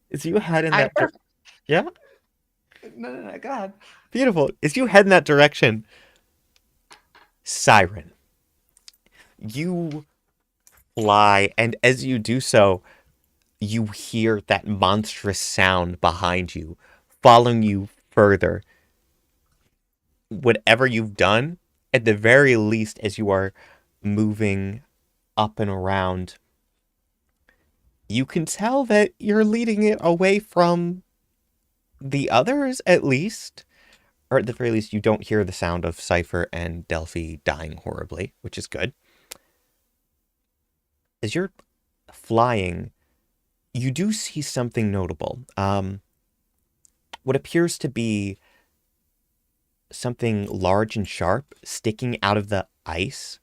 Is you head in that yeah? No, go ahead. Beautiful. As you head in that direction, Siren, you fly, and as you do so, you hear that monstrous sound behind you, following you further. Whatever you've done, at the very least, as you are moving up and around, you can tell that you're leading it away from the others, at least. Or at the very least, you don't hear the sound of CYPHER and DELPHI dying horribly, which is good. As you're flying, you do see something notable. What appears to be something large and sharp sticking out of the ice.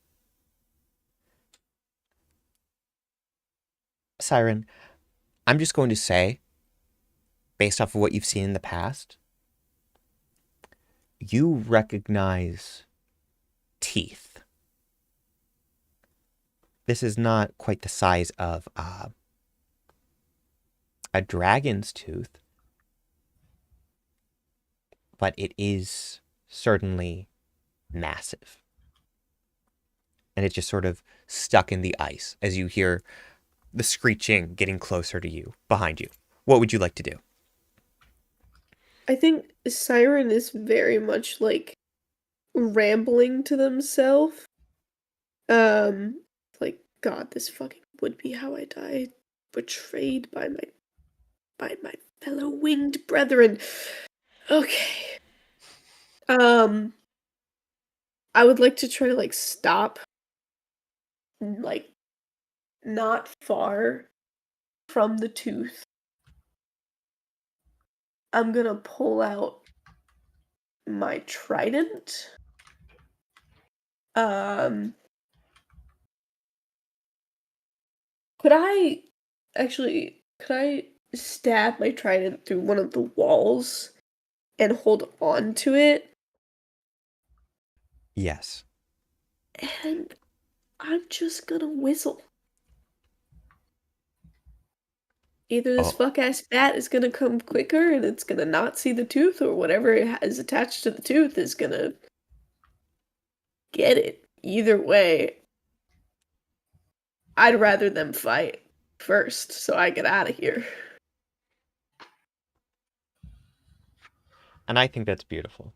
Siren, I'm just going to say, based off of what you've seen in the past, you recognize teeth. This is not quite the size of a dragon's tooth, but it is certainly massive. And it's just sort of stuck in the ice as you hear the screeching getting closer to you, behind you. What would you like to do? I think Siren is very much like rambling to themselves. Like, God, this fucking would be how I die. Betrayed by my fellow winged brethren. Okay. I would like to try to like stop, like, not far from the tooth. I'm gonna pull out my trident. Could I stab my trident through one of the walls and hold on to it? Yes. And I'm just gonna whistle. Either this fuck-ass bat is gonna come quicker and it's gonna not see the tooth, or whatever it has attached to the tooth is gonna get it. Either way, I'd rather them fight first so I get out of here. And I think that's beautiful.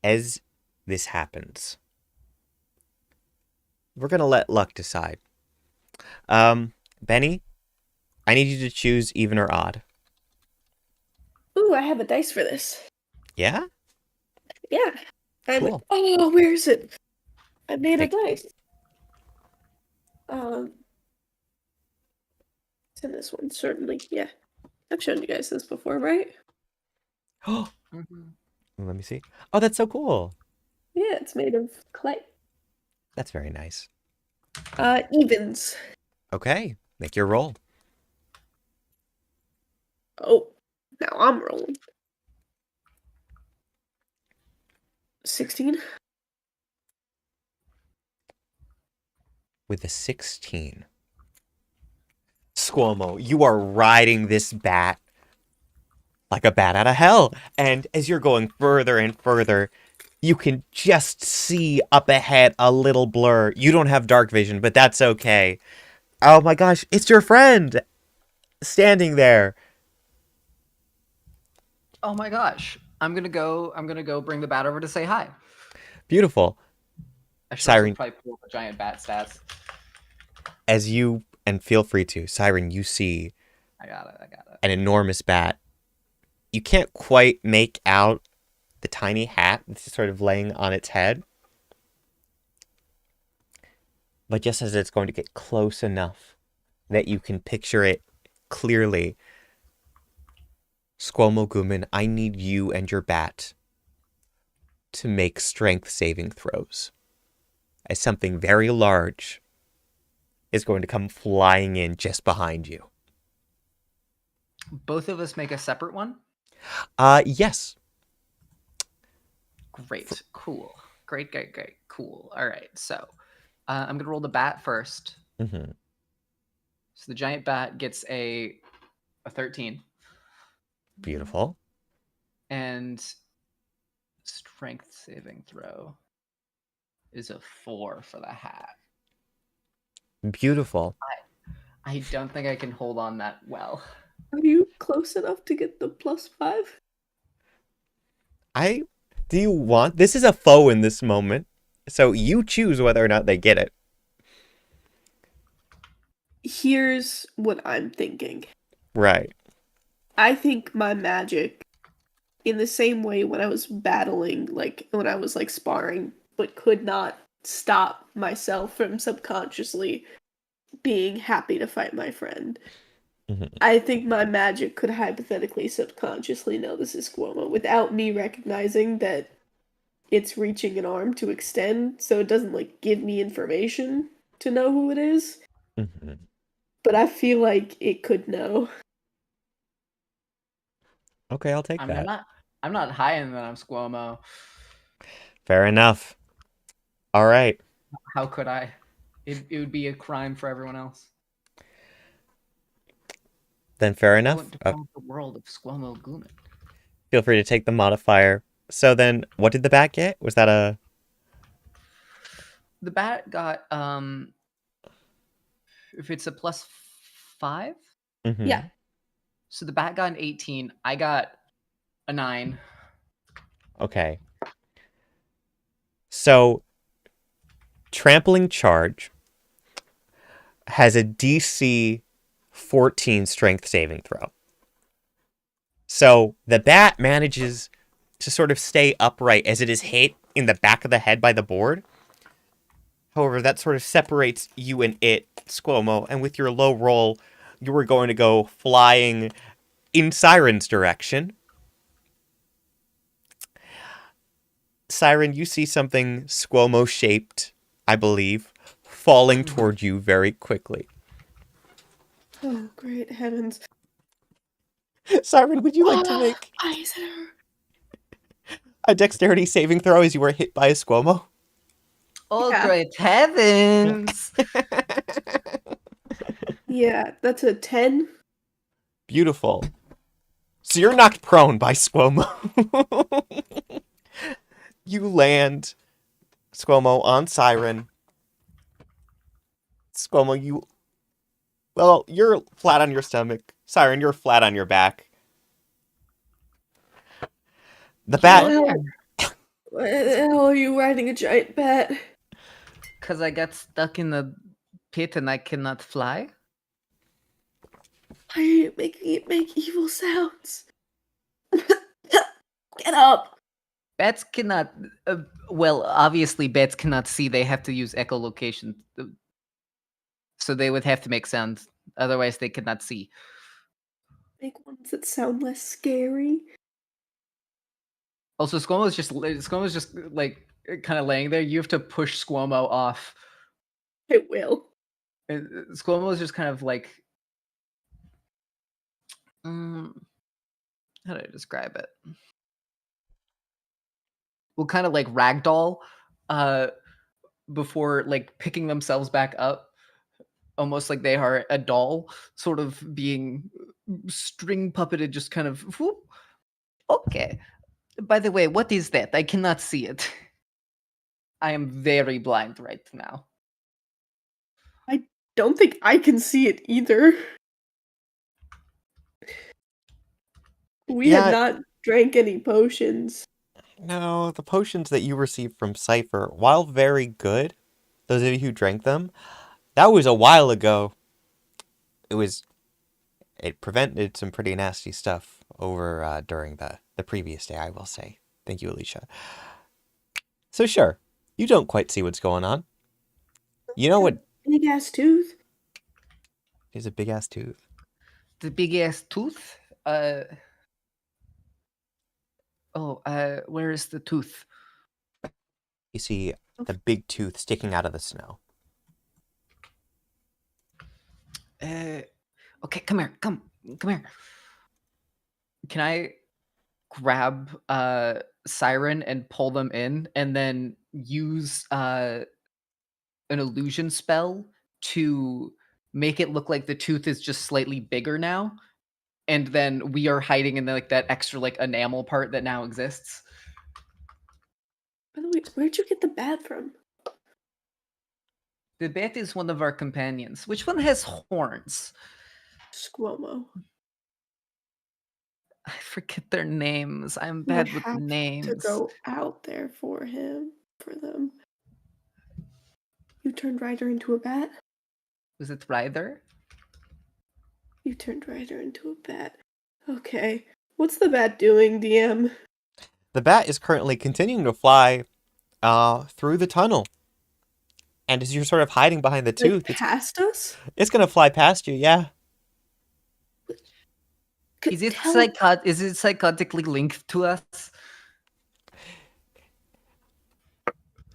As this happens, we're going to let luck decide. Benny, I need you to choose even or odd. Ooh, I have a dice for this. Yeah? Yeah. Cool. Oh, where is it? I made a dice. It's in this one, certainly. Yeah. I've shown you guys this before, right? Oh, let me see. Oh, that's so cool. Yeah, it's made of clay. That's very nice. Evens. Okay, make your roll. Oh, now I'm rolling. 16. With a 16. SQUO'MO, you are riding this bat like a bat out of hell. And as you're going further and further, you can just see up ahead a little blur. You don't have dark vision, but that's okay. Oh my gosh, it's your friend standing there. Oh my gosh. I'm gonna go bring the bat over to say hi. Beautiful. I should Siren, probably pull up a giant bat stats. as you, and feel free to, Siren, you see I got it. an enormous bat. You can't quite make out the tiny hat that's sort of laying on its head. But just as it's going to get close enough that you can picture it clearly, SQUO'MO Guman, I need you and your bat to make strength saving throws, as something very large is going to come flying in just behind you. Both of us make a separate one? Yes. Great. Cool. Great. Cool. All right. So I'm going to roll the bat first. Mm-hmm. So the giant bat gets a 13. Beautiful. And strength saving throw is a 4 for the hat. Beautiful. I don't think I can hold on that well. Are you close enough to get the +5? Do you want... This is a foe in this moment. So you choose whether or not they get it. Here's what I'm thinking. Right. I think my magic, in the same way when I was battling, like when I was like sparring, but could not stop myself from subconsciously being happy to fight my friend. Mhm. I think my magic could hypothetically subconsciously know this is SQUO'MO without me recognizing that it's reaching an arm to extend, so it doesn't like give me information to know who it is. Mhm. But I feel like it could know. Okay, I'll take I mean, that. I'm not high in that I'm SQUO'MO. Fair enough. All right. How could I? It would be a crime for everyone else. Then fair I enough. want to find the world of SQUO'MO Gumin. Feel free to take the modifier. So then, what did the bat get? Was that a... The bat got if it's a +5, Mhm. Yeah. so the bat got an 18. I got a 9. Okay. So, Trampling Charge has a DC 14 strength saving throw. So, the bat manages to sort of stay upright as it is hit in the back of the head by the board. However, that sort of separates you and it, SQUO'MO, and with your low roll, you were going to go flying in Siren's direction. Siren, you see something SQUO'MO shaped, I believe, falling toward you very quickly. Oh, great heavens. Siren, would you like to make Isaac. a dexterity saving throw as you were hit by a SQUO'MO? Oh, Yeah. great heavens! Yeah, that's a 10. Beautiful. So you're knocked prone by SQUO'MO. You land SQUO'MO on Siren. SQUO'MO, you... Well, you're flat on your stomach. Siren, you're flat on your back. The bat... Why the hell are you riding a giant bat? Because I got stuck in the pit and I cannot fly. Why are you making it make evil sounds? Get up! Bats cannot. Well, obviously, bats cannot see. They have to use echolocation. So they would have to make sound. Otherwise, they could not see. Make ones that sound less scary. Also, SQUO'MO's just like kind of laying there. You have to push SQUO'MO off. It will. And SQUO'MO's just kind of like. How do I describe it? Will kind of like ragdoll before like picking themselves back up, almost like they are a doll, sort of being string puppeted, just kind of whoop. Okay. By the way, what is that? I cannot see it. I am very blind right now. I don't think I can see it either. We Yeah. had not drank any potions. No, the potions that you received from CYPHER, while very good, those of you who drank them, that was a while ago. It prevented some pretty nasty stuff over during the previous day, I will say. Thank you, ALYCIA. So sure, you don't quite see what's going on. You know what Big ass tooth? is a big-ass tooth? The big ass tooth? Where is the tooth? You see the big tooth sticking out of the snow. Okay, come here. Come here. Can I grab Siren and pull them in and then use an illusion spell to make it look like the tooth is just slightly bigger now, and then we are hiding in like that extra like enamel part that now exists? By the way, where'd you get the bat from? The bat is one of our companions. Which one has horns? SQUO'MO. I forget their names. I'm I bad with have names. to go out there for them. You turned Ryder into a bat? Was it Ryder? You turned Ryder into a bat. Okay. What's the bat doing, DM? The bat is currently continuing to fly through the tunnel. And as you're sort of hiding behind the tooth, past us? it's going to fly past you, yeah. Is it psychotically linked to us?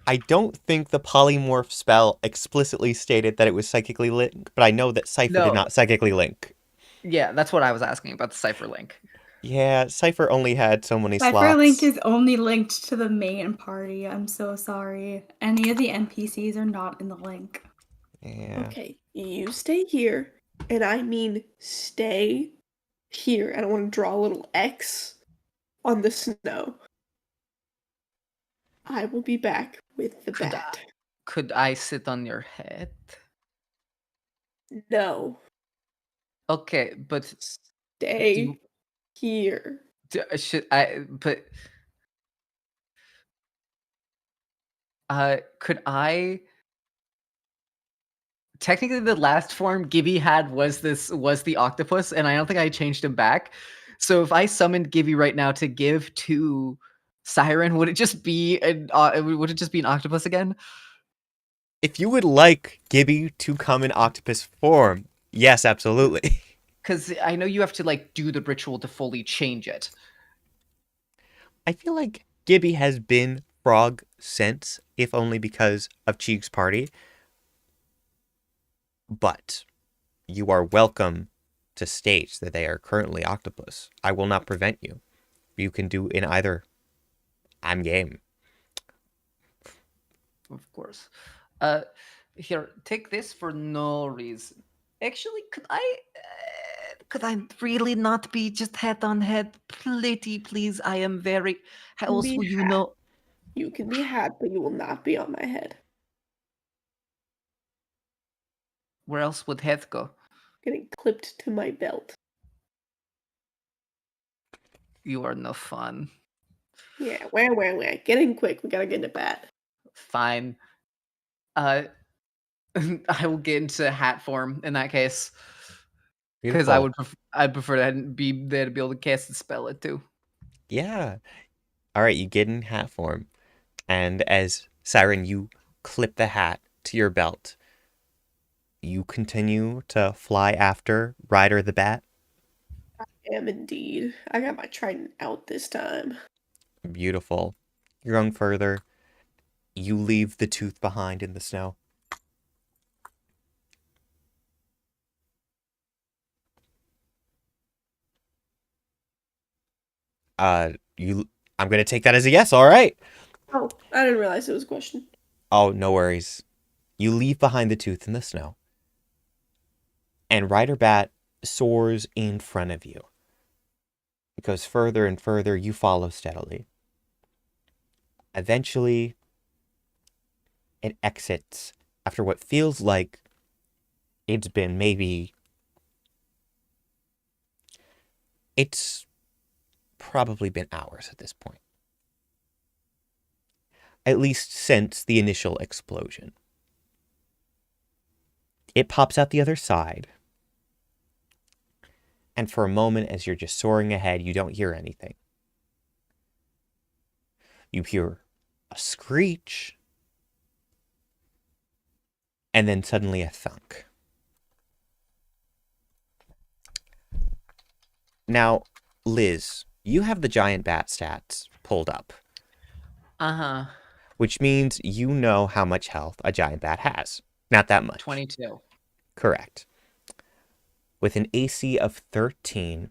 I don't think the polymorph spell explicitly stated that it was psychically linked, but I know that CYPHER did not psychically link. Yeah, that's what I was asking about the CYPHER link. Yeah, CYPHER only had so many slots. CYPHER link is only linked to the main party. I'm so sorry. Any of the NPCs are not in the link. Yeah. Okay, you stay here, and I mean stay here. And I want to draw a little X on the snow. I will be back with the bat. Could I sit on your head? No. Okay, but stay here. Should I? But could I? Technically, the last form Gibby had was the octopus, and I don't think I changed him back. So if I summoned Gibby right now to give to Siren, would it just be an octopus again? If you would like Gibby to come in octopus form, yes, absolutely. Because I know you have to like do the ritual to fully change it. I feel like Gibby has been frog since, if only because of CHEEG's party. But you are welcome to state that they are currently octopus. I will not prevent you. You can do in either. I'm game. Of course. Here, take this for no reason. Actually, could I really not be just head on head? Please. I am very. How else will you know? You can be a hat, but you will not be on my head. Where else would head go? Getting clipped to my belt. You are no fun. Yeah, where? Getting quick. We gotta get to bat. Fine. I will get into hat form in that case. Because I'd prefer to be there to be able to cast and spell it too. Yeah. All right, you get in hat form. And as Siren, you clip the hat to your belt. You continue to fly after Ryder the Bat. I am indeed. I got my trident out this time. Beautiful. You're going further. You leave the tooth behind in the snow. I'm gonna take that as a yes. All right. Oh, I didn't realize it was a question. Oh, no worries. You leave behind the tooth in the snow, and Ryder Bat soars in front of you. It goes further and further. You follow steadily. Eventually, it exits after what feels like it's been maybe. It's probably been hours at this point. At least since the initial explosion. It pops out the other side. And for a moment, as you're just soaring ahead, you don't hear anything. You hear a screech. And then suddenly a thunk. Now, Liz, you have the giant bat stats pulled up. Uh-huh. Which means you know how much health a giant bat has. Not that much. 22. Correct. With an AC of 13,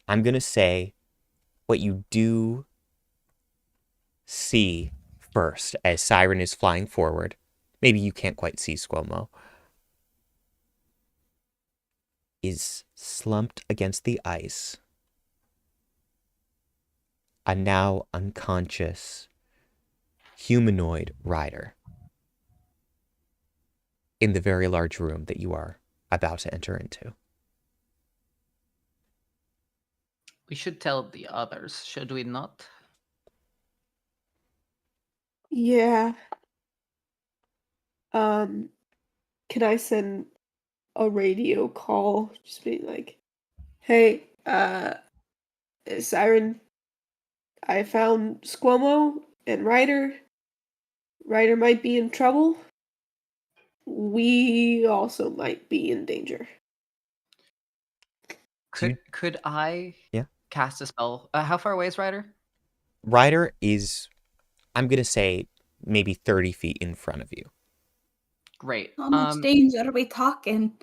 I'm going to say what you do see first as Siren is flying forward. Maybe you can't quite see SQUO'MO. Is slumped against the ice. A now unconscious humanoid rider in the very large room that you are about to enter into. We should tell the others, should we not? Yeah. Can I send a radio call just being like, hey, Siren, I found SQUO'MO and Ryder. Ryder might be in trouble. We also might be in danger. Could I Yeah. cast a spell? How far away is Ryder? Ryder is, I'm going to say, maybe 30 feet in front of you. Great. How much danger are we talking?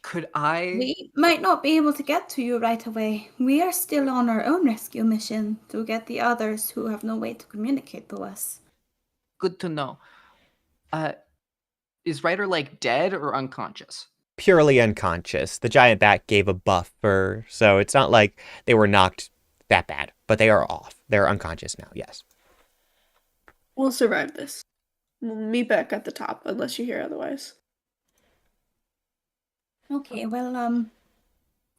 Could I? We might not be able to get to you right away. We are still on our own rescue mission to get the others who have no way to communicate to us. Good to know. Is Ryder like dead or unconscious? Purely unconscious. The giant bat gave a buffer, so it's not like they were knocked that bad, but they are off. They're unconscious now, yes. We'll survive this. We'll meet back at the top, unless you hear otherwise. Okay, well,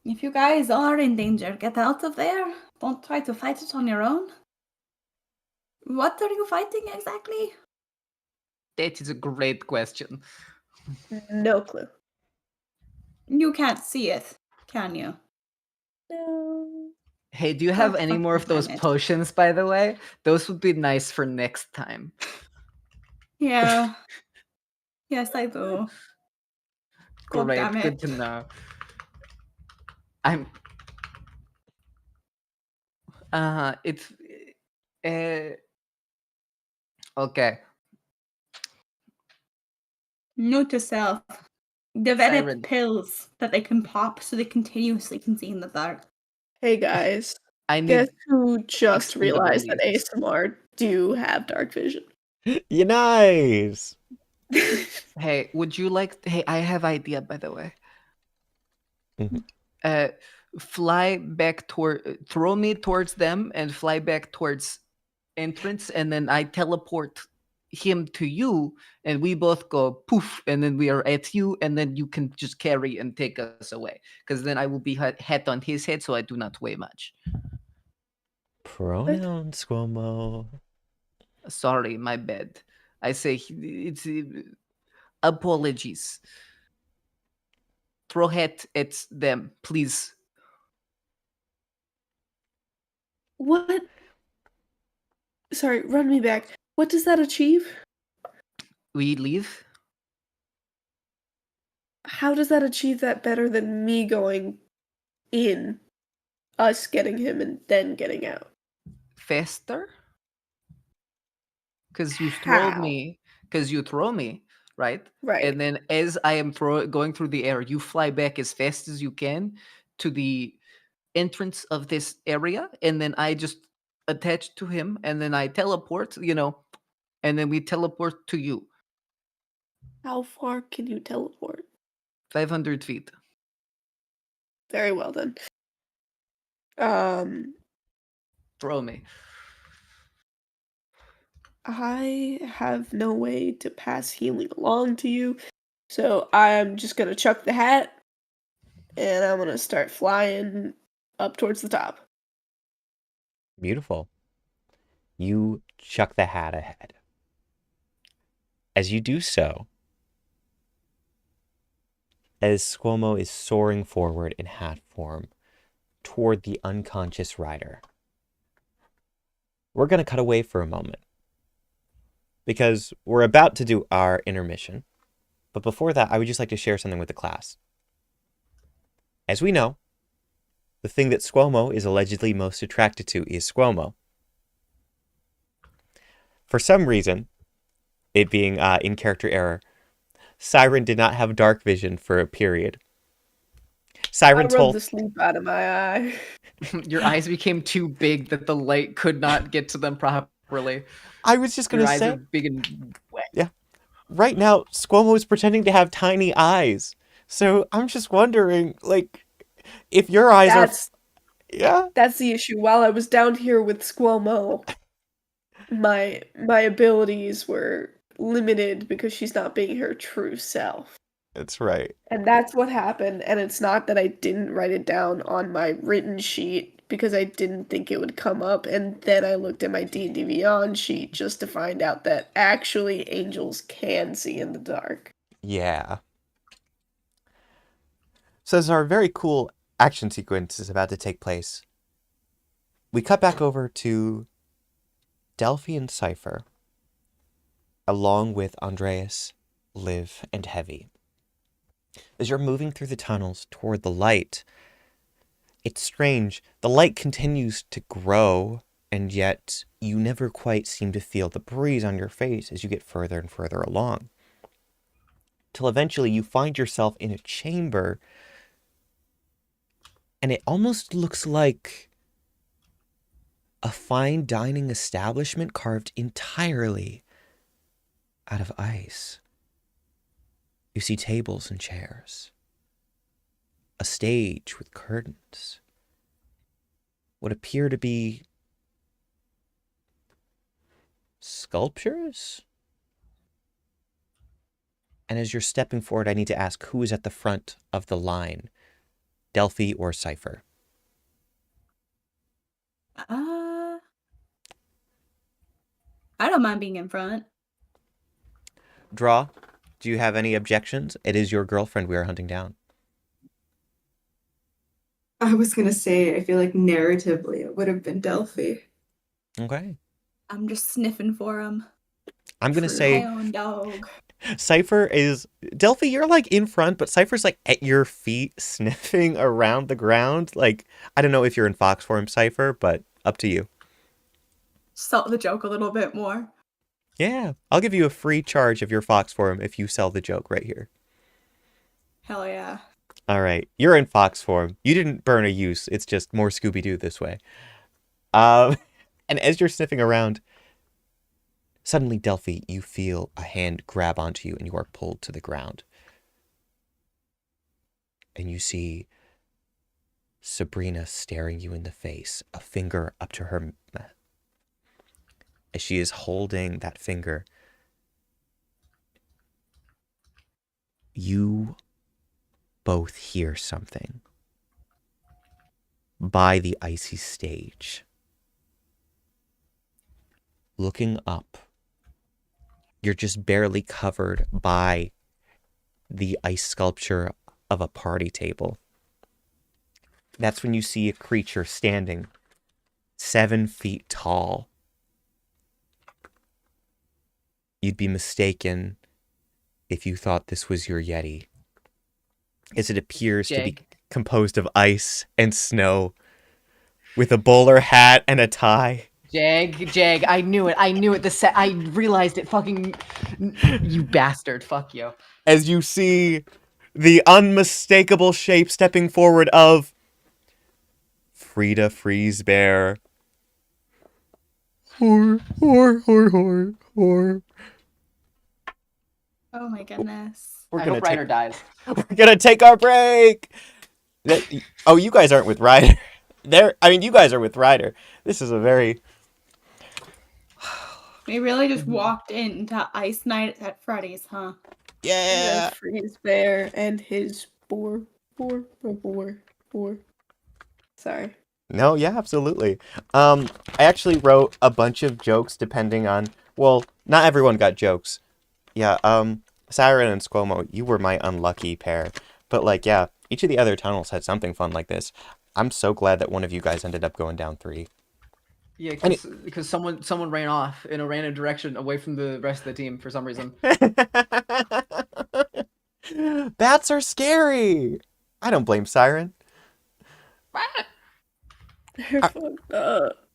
if you guys are in danger, get out of there. Don't try to fight it on your own. What are you fighting exactly? That is a great question. No clue. You can't see it, can you? No. Hey, do you have God any more of fucking those damn it. potions, by the way? Those would be nice for next time. Yeah. Yes, I do. God Great, damn good it. to know. It's okay. Note to self. Develop Siren. pills that they can pop so they continuously can see in the dark. Hey guys, I need guess who just extended realized that release. ASMR do have dark vision? You nice. Hey, would you like hey, I have idea by the way. Mhm. Fly back toward throw me towards them and fly back towards entrance, and then I teleport him to you, and we both go poof, and then we are at you, and then you can just carry and take us away, because then I will be hat on his head, so I do not weigh much. Pronoun SQUO'MO. Sorry, my bad. I say it's apologies. Throw hat at them, please. What? Sorry, run me back. What does that achieve? We leave. How does that achieve that better than me going in, us getting him, and then getting out? Faster? Because you throw me, right? Right. And then as I am going through the air, you fly back as fast as you can to the entrance of this area, and then I just attach to him, and then I teleport, and then we teleport to you. How far can you teleport? 500 feet. Very well then. Throw me. I have no way to pass healing along to you, so I'm just gonna chuck the hat, and I'm gonna start flying up towards the top. Beautiful. You chuck the hat ahead. As you do so, as SQUO'MO is soaring forward in hat form toward the unconscious rider, we're going to cut away for a moment because we're about to do our intermission. But before that, I would just like to share something with the class. As we know, the thing that SQUO'MO is allegedly most attracted to is SQUO'MO. For some reason, it being in-character error, Siren did not have dark vision for a period. Siren I told rubbed the sleep out of my eye. Your eyes became too big that the light could not get to them properly. I was just going Your to eyes say, are big and wet. yeah. Right now, SQUO'MO is pretending to have tiny eyes. So I'm just wondering, like, if your eyes That's are... Yeah? that's the issue. While I was down here with SQUO'MO, my abilities were limited because she's not being her true self. That's right. And that's what happened, and it's not that I didn't write it down on my written sheet because I didn't think it would come up, and then I looked at my D&D Beyond sheet just to find out that actually angels can see in the dark. Yeah. So as our very cool action sequence is about to take place, we cut back over to Delphi and CYPHER, along with Andreas, Liv, and Heavy. As you're moving through the tunnels toward the light, it's strange. The light continues to grow, and yet you never quite seem to feel the breeze on your face as you get further and further along. Till eventually you find yourself in a chamber, and it almost looks like a fine dining establishment carved entirely out of ice. You see tables and chairs, a stage with curtains, what appear to be sculptures? And as you're stepping forward, I need to ask, who is at the front of the line, Delphi or CYPHER? I don't mind being in front. Draw, do you have any objections? It is your girlfriend we are hunting down. I was gonna say, I feel like narratively it would have been Delphi. Okay. I'm just sniffing for him. I'm going to My say own dog. CYPHER is... Delphi, you're like in front, but CYPHER's like at your feet sniffing around the ground. Like, I don't know if you're in fox form, CYPHER, but up to you. Salt the joke a little bit more. Yeah, I'll give you a free charge of your fox form if you sell the joke right here. Hell yeah. All right, you're in fox form. You didn't burn a use. It's just more Scooby-Doo this way. And as you're sniffing around, suddenly, Delphi, you feel a hand grab onto you and you are pulled to the ground. And you see Sabrina staring you in the face, a finger up to her mouth. As she is holding that finger, you both hear something by the icy stage. Looking up, you're just barely covered by the ice sculpture of a party table. That's when you see a creature standing 7 feet tall. You'd be mistaken if you thought this was your Yeti, as it appears to be Jegg. composed of ice and snow, with a bowler hat and a tie. Jegg, I knew it. I realized it. Fucking, you bastard. Fuck you. As you see the unmistakable shape stepping forward of Frida Freezebear. Whore. Oh my goodness. We're I gonna hope Ryder dies. We're gonna take our break. Oh, you guys aren't with Ryder. You guys are with Ryder. This is a very... We really just walked into Ice Night at Freddy's, huh? Yeah. Freeze Bear and his boar. Sorry. No, yeah, absolutely. I actually wrote a bunch of jokes depending on... Well, not everyone got jokes. Yeah, Siren and SQUO'MO, you were my unlucky pair. But, like, yeah, each of the other tunnels had something fun like this. I'm so glad that one of you guys ended up going down 3. Yeah, because someone ran off in a random direction away from the rest of the team for some reason. Bats are scary! I don't blame Siren. They're fucked up.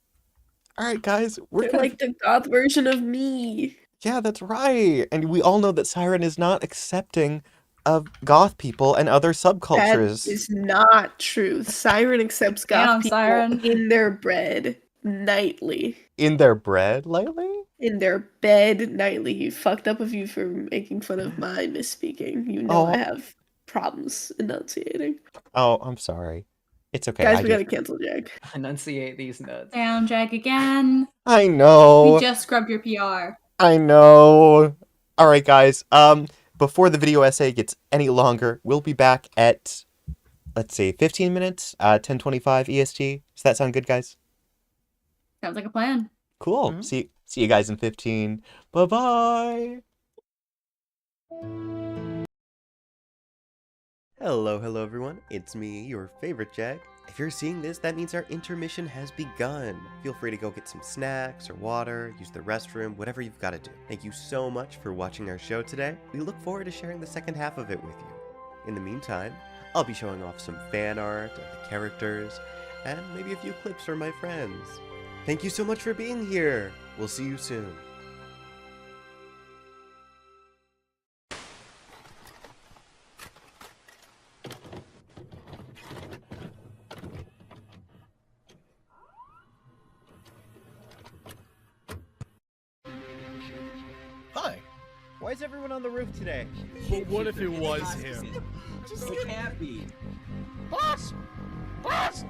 Alright, guys, They're like the goth version of me. Yeah, that's right. And we all know that Siren is not accepting of goth people and other subcultures. That is not true. Siren accepts goth Damn, people Siren. in their bread nightly. In their bread lately? In their bed nightly. You fucked up of you for making fun of my misspeaking. You know Oh. I have problems enunciating. Oh, I'm sorry. It's okay. Guys, we gotta cancel Jegg. Enunciate these nuts. Down, Jegg again. I know. We just scrubbed your PR. I know. All right, guys. Before the video essay gets any longer, we'll be back at let's see, 15 minutes, 10:25 EST. Does that sound good, guys? Sounds like a plan. Cool. Mhm. See you guys in 15. Bye-bye. Hello everyone. It's me, your favorite Jegg. If you're seeing this, that means our intermission has begun. Feel free to go get some snacks or water, use the restroom, whatever you've got to do. Thank you so much for watching our show today. We look forward to sharing the second half of it with you. In the meantime, I'll be showing off some fan art of the characters, and maybe a few clips from my friends. Thank you so much for being here. We'll see you soon. Hi. Why is everyone on the roof today? But what if it was him? It can't be. Boss! Boss!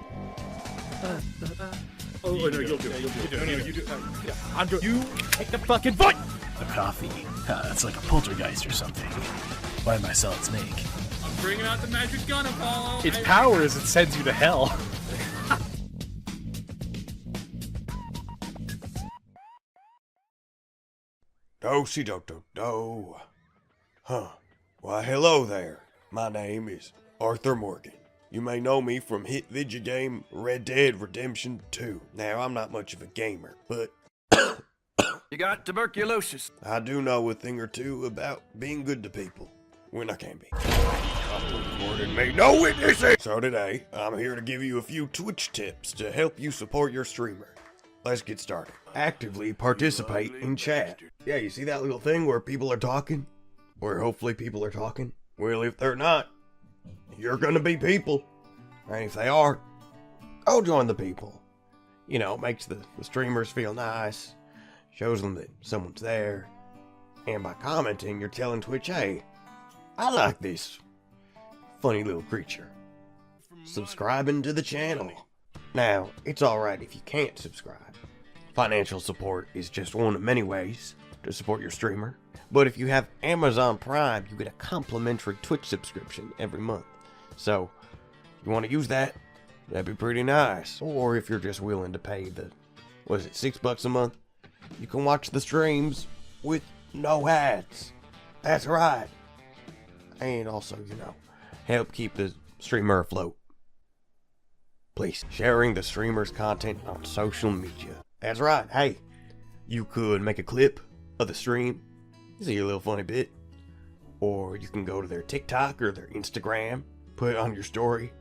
Oh, no, you'll do it. You'll do it. No, you do it. Yeah, I'm doing it. You take the fucking fight! The coffee. It's like a poltergeist or something. Why am I sell its make? I'm bringing out the magic gun, Apollo! Its power is it sends you to hell. Do-si-do-do-do. Huh. Why, hello there. My name is Arthur Morgan. You may know me from hit video game Red Dead Redemption 2. Now, I'm not much of a gamer, but You got tuberculosis. I do know a thing or two about being good to people when I can be. Morning made no witnesses. So today, I'm here to give you a few Twitch tips to help you support your streamer. Let's get started. Actively participate in chat. Yeah, you see that little thing where people are talking? Where hopefully people are talking? Well, if they're not, you're gonna be people. And if they are, go join the people. You know, it makes the streamers feel nice, shows them that someone's there. And by commenting, you're telling Twitch, hey, I like this funny little creature. Subscribing to the channel. Now, it's alright if you can't subscribe. Financial support is just one of many ways to support your streamer. But if you have Amazon Prime, you get a complimentary Twitch subscription every month. So, you want to use that? That'd be pretty nice. Or if you're just willing to pay the, what is it, $6 a month? You can watch the streams with no ads. That's right. And also, you know, help keep the streamer afloat. Please, sharing the streamer's content on social media. That's right. Hey, you could make a clip of the stream. See a little funny bit. Or you can go to their TikTok or their Instagram, put it on your story.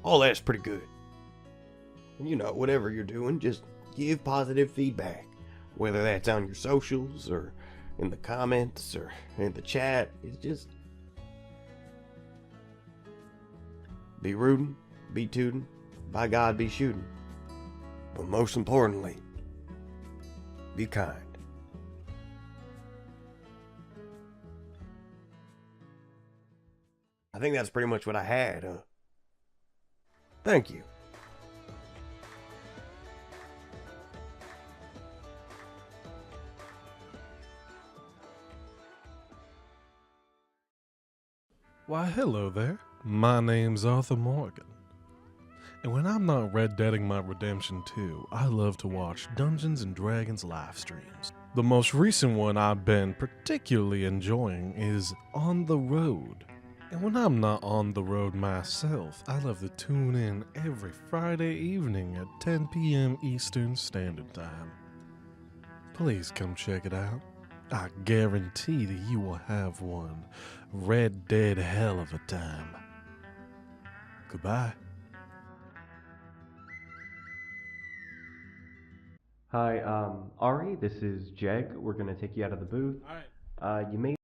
All that's pretty good. You know, whatever you're doing, just give positive feedback. Whether that's on your socials or in the comments or in the chat. It's just be rooting, be tooting, by God be shooting. But most importantly, be kind. I think that's pretty much what I had. Thank you. Why, hello there. My name's Arthur Morgan. And when I'm not Red Deading my Redemption 2, I love to watch Dungeons & Dragons live streams. The most recent one I've been particularly enjoying is On the Road. And when I'm not on the road myself, I love to tune in every Friday evening at 10 p.m. Eastern Standard Time. Please come check it out. I guarantee that you will have one Red Dead hell of a time. Goodbye. Hi, Ari, this is Jegg. We're going to take you out of the booth. All right. You may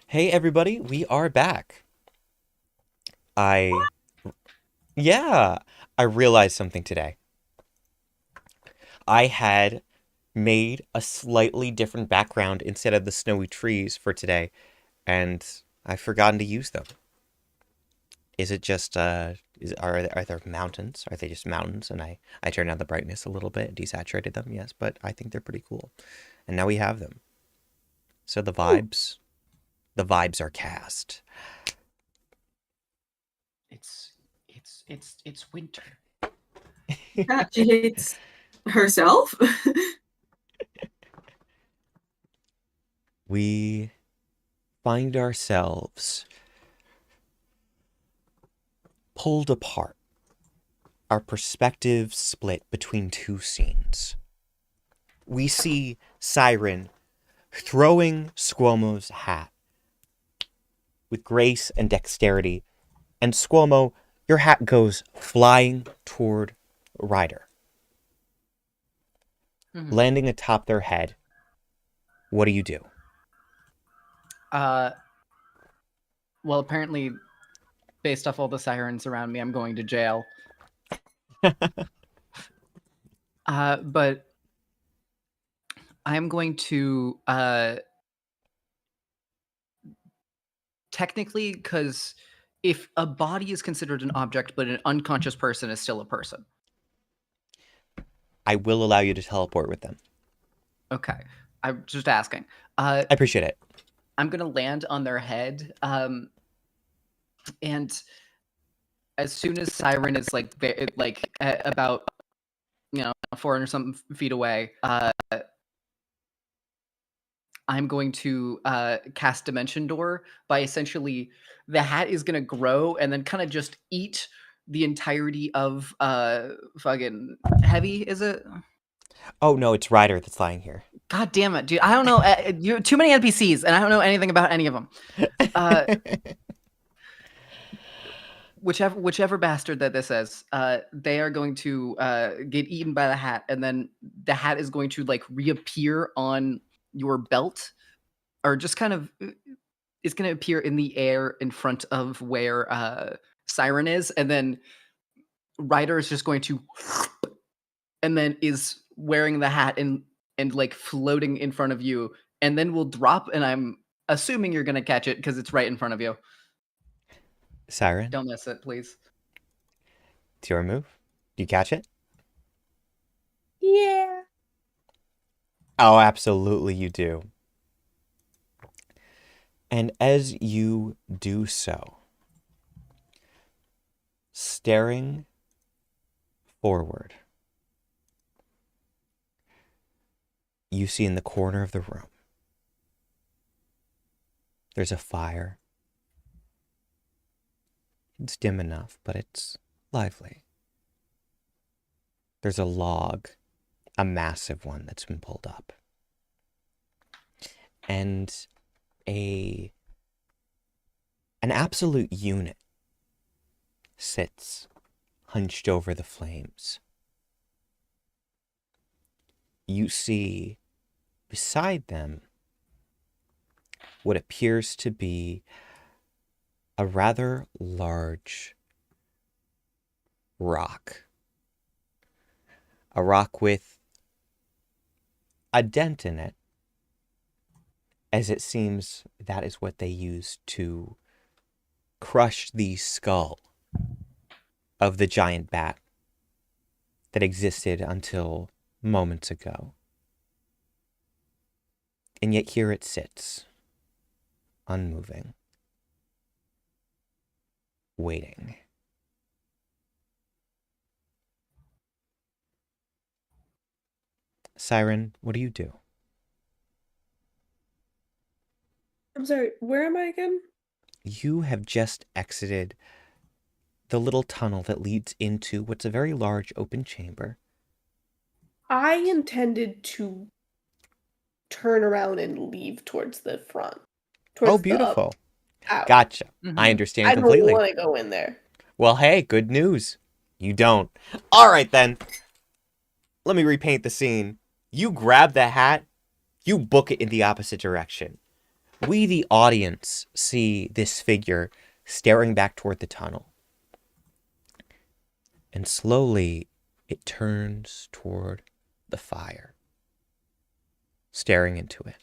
Hey everybody, we are back. I realized something today. I had made a slightly different background instead of the snowy trees for today, and I've forgotten to use them. Is it just are there mountains? Are they just mountains? And I turned down the brightness a little bit, desaturated them, yes, but I think they're pretty cool. And now we have them. So the vibes The vibes are cast. It's winter. Yeah, she hates herself. We find ourselves pulled apart. Our perspectives split between two scenes. We see Siren throwing SQUO'MO's hat with grace and dexterity, and SQUO'MO, your hat goes flying toward Ryder, landing atop their head. What do you do? Well, apparently, based off all the sirens around me, I'm going to jail. But I'm going to technically, because if a body is considered an object, but an unconscious person is still a person. I will allow you to teleport with them. Okay, I'm just asking. I appreciate it. I'm gonna land on their head, and as soon as Siren is about 400 something feet away, I'm going to cast Dimension Door by essentially the hat is gonna grow and then kind of just eat the entirety of fucking Heavy. Is it? Oh no, it's Ryder that's lying here. God damn it, dude! I don't know. You're too many NPCs, and I don't know anything about any of them. Whichever bastard that this is, they are going to get eaten by the hat, and then the hat is going to like reappear on your belt, or just kind of it's going to appear in the air in front of where Siren is, and then Ryder is just going to, and then is wearing the hat and like floating in front of you, and then will drop, and I'm assuming you're going to catch it because it's right in front of you. Siren? Don't miss it, please. It's your move. Do you catch it? Yeah. Oh, absolutely you do. And as you do so, staring forward, you see in the corner of the room, there's a fire. It's dim enough, but it's lively. There's a log, a massive one that's been pulled up. And an absolute unit sits hunched over the flames. You see beside them what appears to be a rather large rock. A rock with a dent in it, as it seems that is what they used to crush the skull of the giant bat that existed until moments ago. And yet here it sits, unmoving, waiting. Siren, what do you do? I'm sorry, where am I again? You have just exited the little tunnel that leads into what's a very large open chamber. I intended to turn around and leave towards the front. Oh, beautiful. Out. Gotcha. I understand completely. I don't want to go in there. Well, hey, good news. You don't. All right, then. Let me repaint the scene. You grab the hat, you book it in the opposite direction. We, the audience, see this figure staring back toward the tunnel. And slowly, it turns toward the fire, staring into it.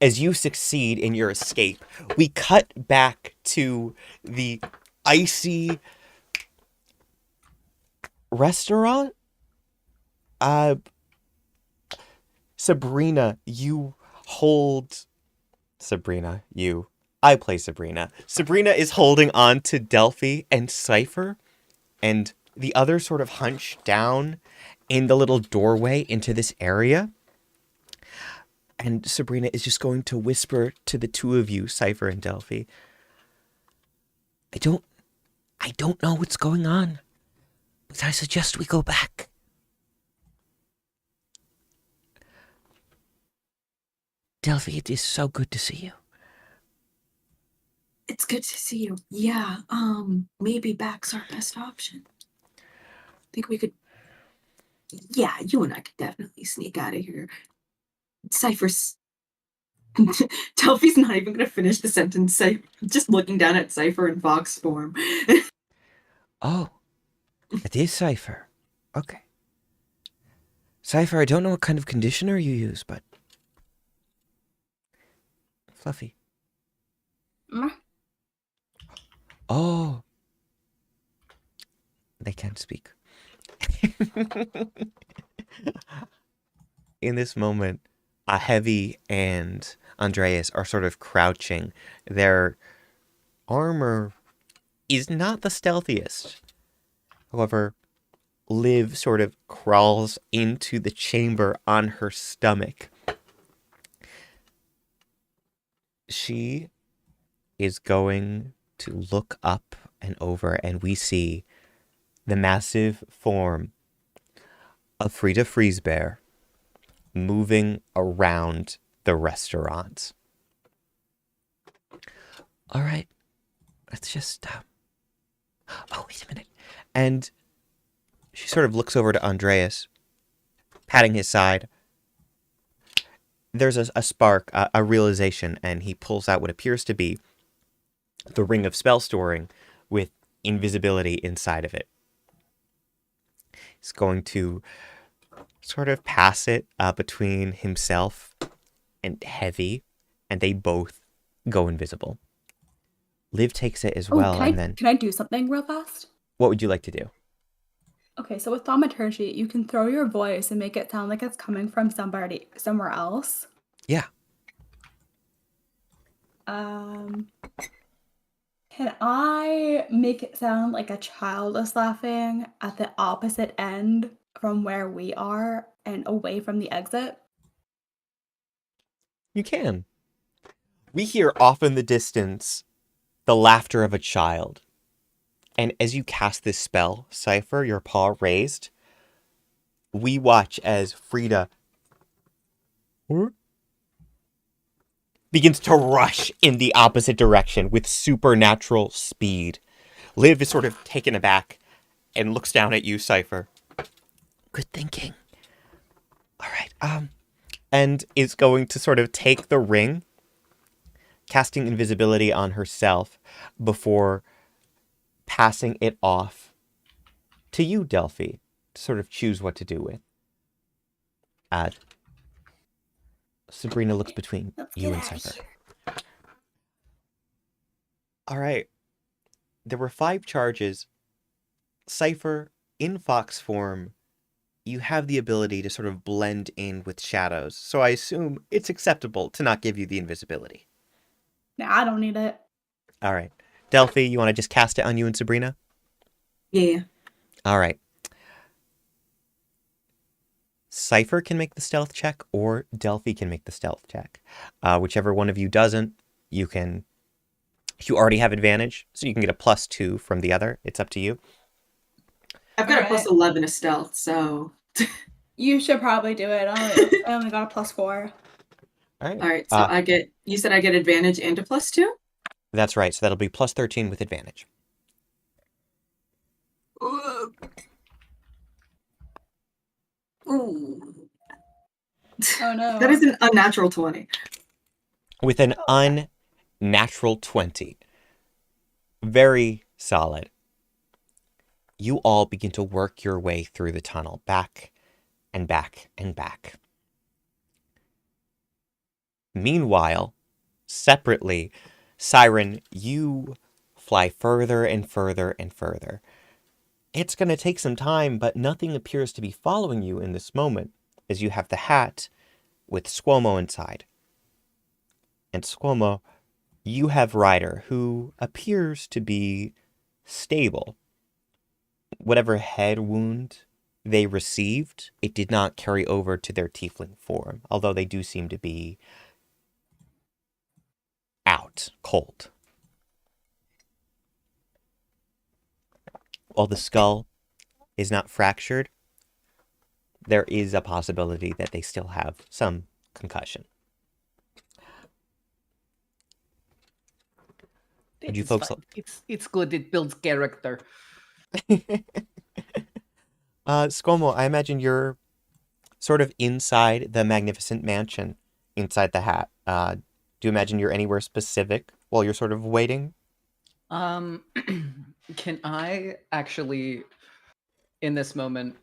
As you succeed in your escape, we cut back to the icy restaurant. Sabrina, you hold Sabrina, I play Sabrina. Sabrina is holding on to DELPHI and CYPHER, and the others sort of hunch down in the little doorway into this area. And Sabrina is just going to whisper to the two of you, CYPHER and DELPHI. I don't know what's going on, but I suggest we go back. DELPHI, it is so good to see you. It's good to see you. Yeah, maybe back's our best option. Think we could. Yeah, you and I could definitely sneak out of here. Cypher's. Delphi's not even gonna finish the sentence. Just looking down at CYPHER in Vox form. Oh, it is CYPHER. Okay. CYPHER, I don't know what kind of conditioner you use, but... Fluffy. Oh. They can't speak. In this moment, Heavy and Andreas are sort of crouching. Their armor is not the stealthiest. However, Liv sort of crawls into the chamber on her stomach. She is going to look up and over, and we see the massive form of Frida Freezebear moving around the restaurant. All right, let's just... Oh, wait a minute. And she sort of looks over to Andreas, patting his side. There's a spark, a realization, and he pulls out what appears to be the ring of spell storing with invisibility inside of it. He's going to sort of pass it between himself and Heavy, and they both go invisible. Liv takes it as well, and then... Can I do something real fast? What would you like to do? Okay, so with thaumaturgy, you can throw your voice and make it sound like it's coming from somewhere else. Yeah. Can I make it sound like a child is laughing at the opposite end from where we are and away from the exit? You can. We hear off in the distance the laughter of a child. And as you cast this spell, CYPHER, your paw raised, we watch as Frida begins to rush in the opposite direction with supernatural speed. Liv is sort of taken aback and looks down at you, CYPHER. Good thinking. All right, and is going to sort of take the ring, casting invisibility on herself before passing it off to you, DELPHI, to sort of choose what to do with. Sabrina looks between you and CYPHER. All right. There were 5 charges. CYPHER, in fox form, you have the ability to sort of blend in with shadows, so I assume it's acceptable to not give you the invisibility. Nah, I don't need it. All right. DELPHI, you want to just cast it on you and Sabrina? Yeah. All right. CYPHER can make the stealth check, or DELPHI can make the stealth check. Whichever one of you doesn't, you already have advantage, so you can get a +2 from the other. It's up to you. I've got a +11 of stealth, so... You should probably do it. I only got a +4. All right, so you said I get advantage and a +2? That's right, so that'll be +13 with advantage. Ooh. Oh no. That is an unnatural 20. With an unnatural 20. Very solid. You all begin to work your way through the tunnel, back and back and back. Meanwhile, separately, Siren, you fly further and further and further. It's going to take some time, but nothing appears to be following you in this moment, as you have the hat with SQUO'MO inside. And SQUO'MO, you have Ryder, who appears to be stable. Whatever head wound they received, it did not carry over to their tiefling form, although they do seem to be out, cold. While the skull is not fractured, there is a possibility that they still have some concussion. Would you folks? It's good. It builds character. SQUO'MO, I imagine you're sort of inside the magnificent mansion, inside the hat. Do you imagine you're anywhere specific while you're sort of waiting? Can I actually, in this moment,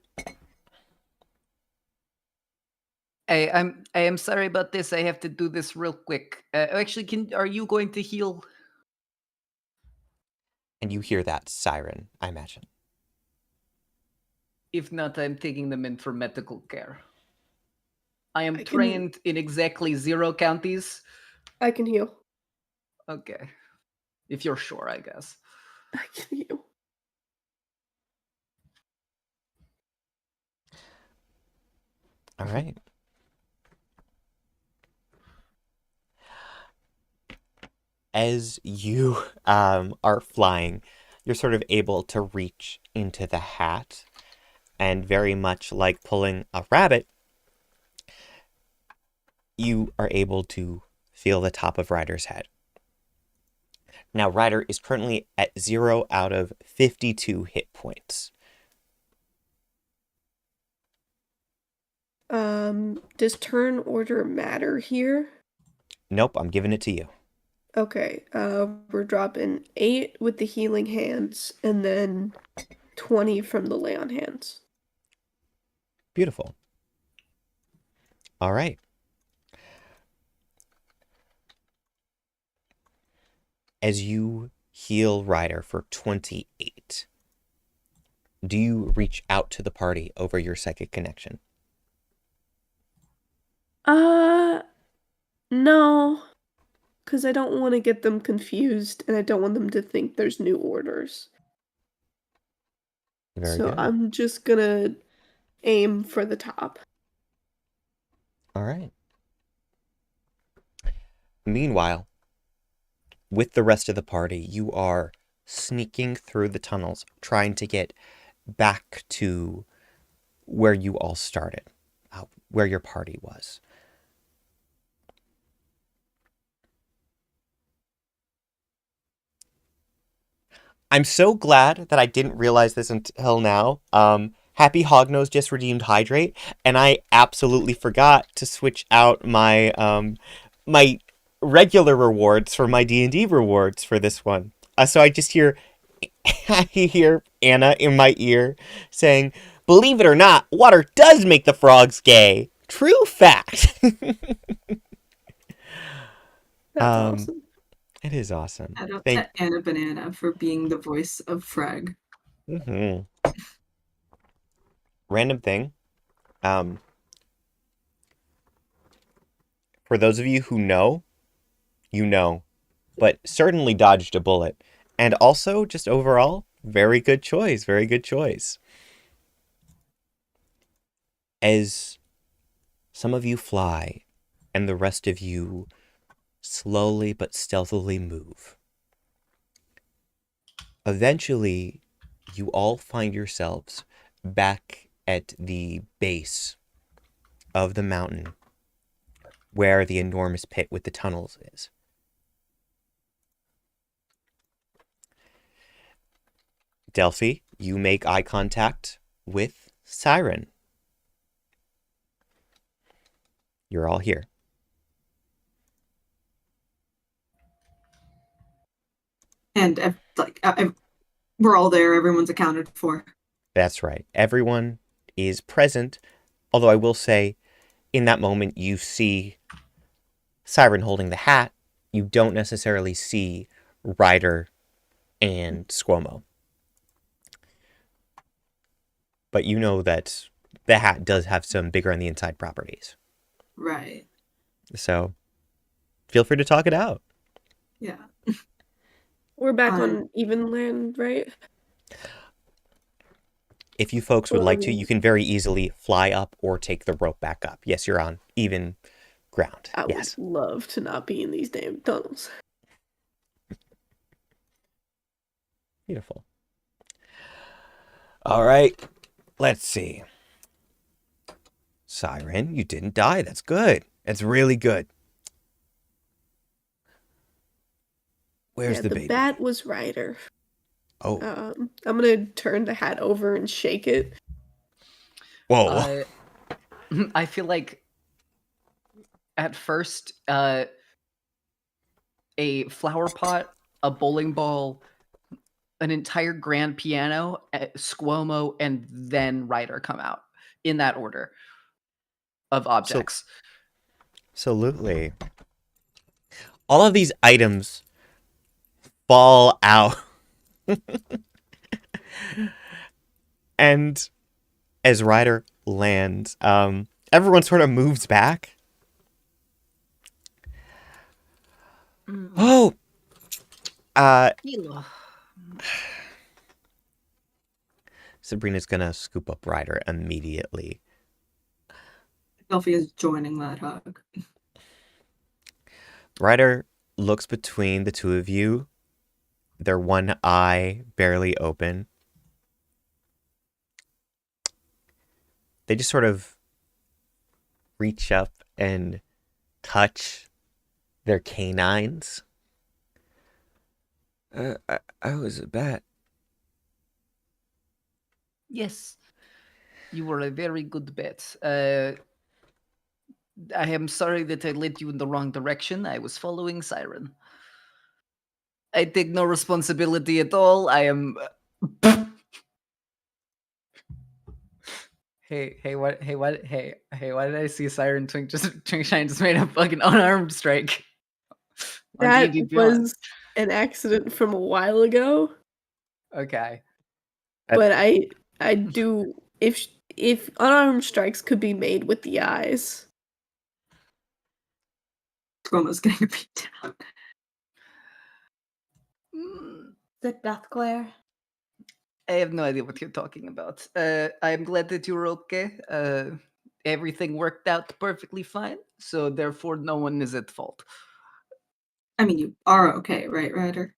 I am sorry about this. I have to do this real quick. Actually, are you going to heal? And you hear that siren, I imagine. If not, I'm taking them in for medical care. I am trained in exactly 0 counties. I can heal. Okay. If you're sure, I guess. I can heal. All right. As you are flying, you're sort of able to reach into the hat, and very much like pulling a rabbit, you are able to feel the top of Ryder's head. Now, Ryder is currently at 0 out of 52 hit points. Does turn order matter here? Nope, I'm giving it to you. Okay, we're dropping 8 with the healing hands, and then 20 from the lay on hands. Beautiful. All right. As you heal Ryder for 28, do you reach out to the party over your psychic connection? No. Because I don't want to get them confused, and I don't want them to think there's new orders. Very so good. I'm just gonna aim for the top. All right. Meanwhile, with the rest of the party, you are sneaking through the tunnels, trying to get back to where you all started, where your party was. I'm so glad that I didn't realize this until now. Happy Hognose just redeemed Hydrate, and I absolutely forgot to switch out my my regular rewards for my D&D rewards for this one. So I just hear Anna in my ear saying, "Believe it or not, water does make the frogs gay. True fact." That's awesome. It is awesome. Shout out to Anna Banana for being the voice of Freg. Mm-hmm. Random thing. For those of you who know, you know, but certainly dodged a bullet. And also, just overall, very good choice. Very good choice. As some of you fly and the rest of you slowly but stealthily move, eventually you all find yourselves back at the base of the mountain where the enormous pit with the tunnels is. DELPHI, you make eye contact with SIREN. You're all here. And we're all there. Everyone's accounted for. That's right. Everyone is present. Although I will say, in that moment, you see SIREN holding the hat. You don't necessarily see Ryder and SQUO'MO. But you know that the hat does have some bigger on the inside properties. Right. So, feel free to talk it out. Yeah. We're back Um, on even land, right? If you folks would Well, I like to, mean- you can very easily fly up or take the rope back up. Yes, you're on even ground. I Yes. would love to not be in these damn tunnels. Beautiful. All right. Let's see. Siren, you didn't die. That's good. That's really good. Where's Yeah, the the baby? bat was Ryder. Oh. I'm gonna turn the hat over and shake it. Whoa. I feel like at first, a flower pot, a bowling ball, an entire grand piano, SQUO'MO, and then Ryder come out in that order of objects. Absolutely. All of these items fall out. And as Ryder lands, everyone sort of moves back. Oh! Sabrina's gonna scoop up Ryder immediately. Delphi is joining that hug. Ryder looks between the two of you, their one eye barely open. They just sort of reach up and touch their canines. I was a bat. Yes, you were a very good bet. I am sorry that I led you in the wrong direction. I was following Siren. I take no responsibility at all. I am. Hey, what? Hey, why did I see Siren Twink Shine just made a fucking unarmed strike? on That D&D Beyond. was an accident from a while ago. Okay. But I do if unarmed strikes could be made with the eyes. SQUO'MO's getting beat down. The death glare. I have no idea what you're talking about. I'm glad that you were okay. Everything worked out perfectly fine, so therefore no one is at fault. I mean, you are okay, right, Ryder?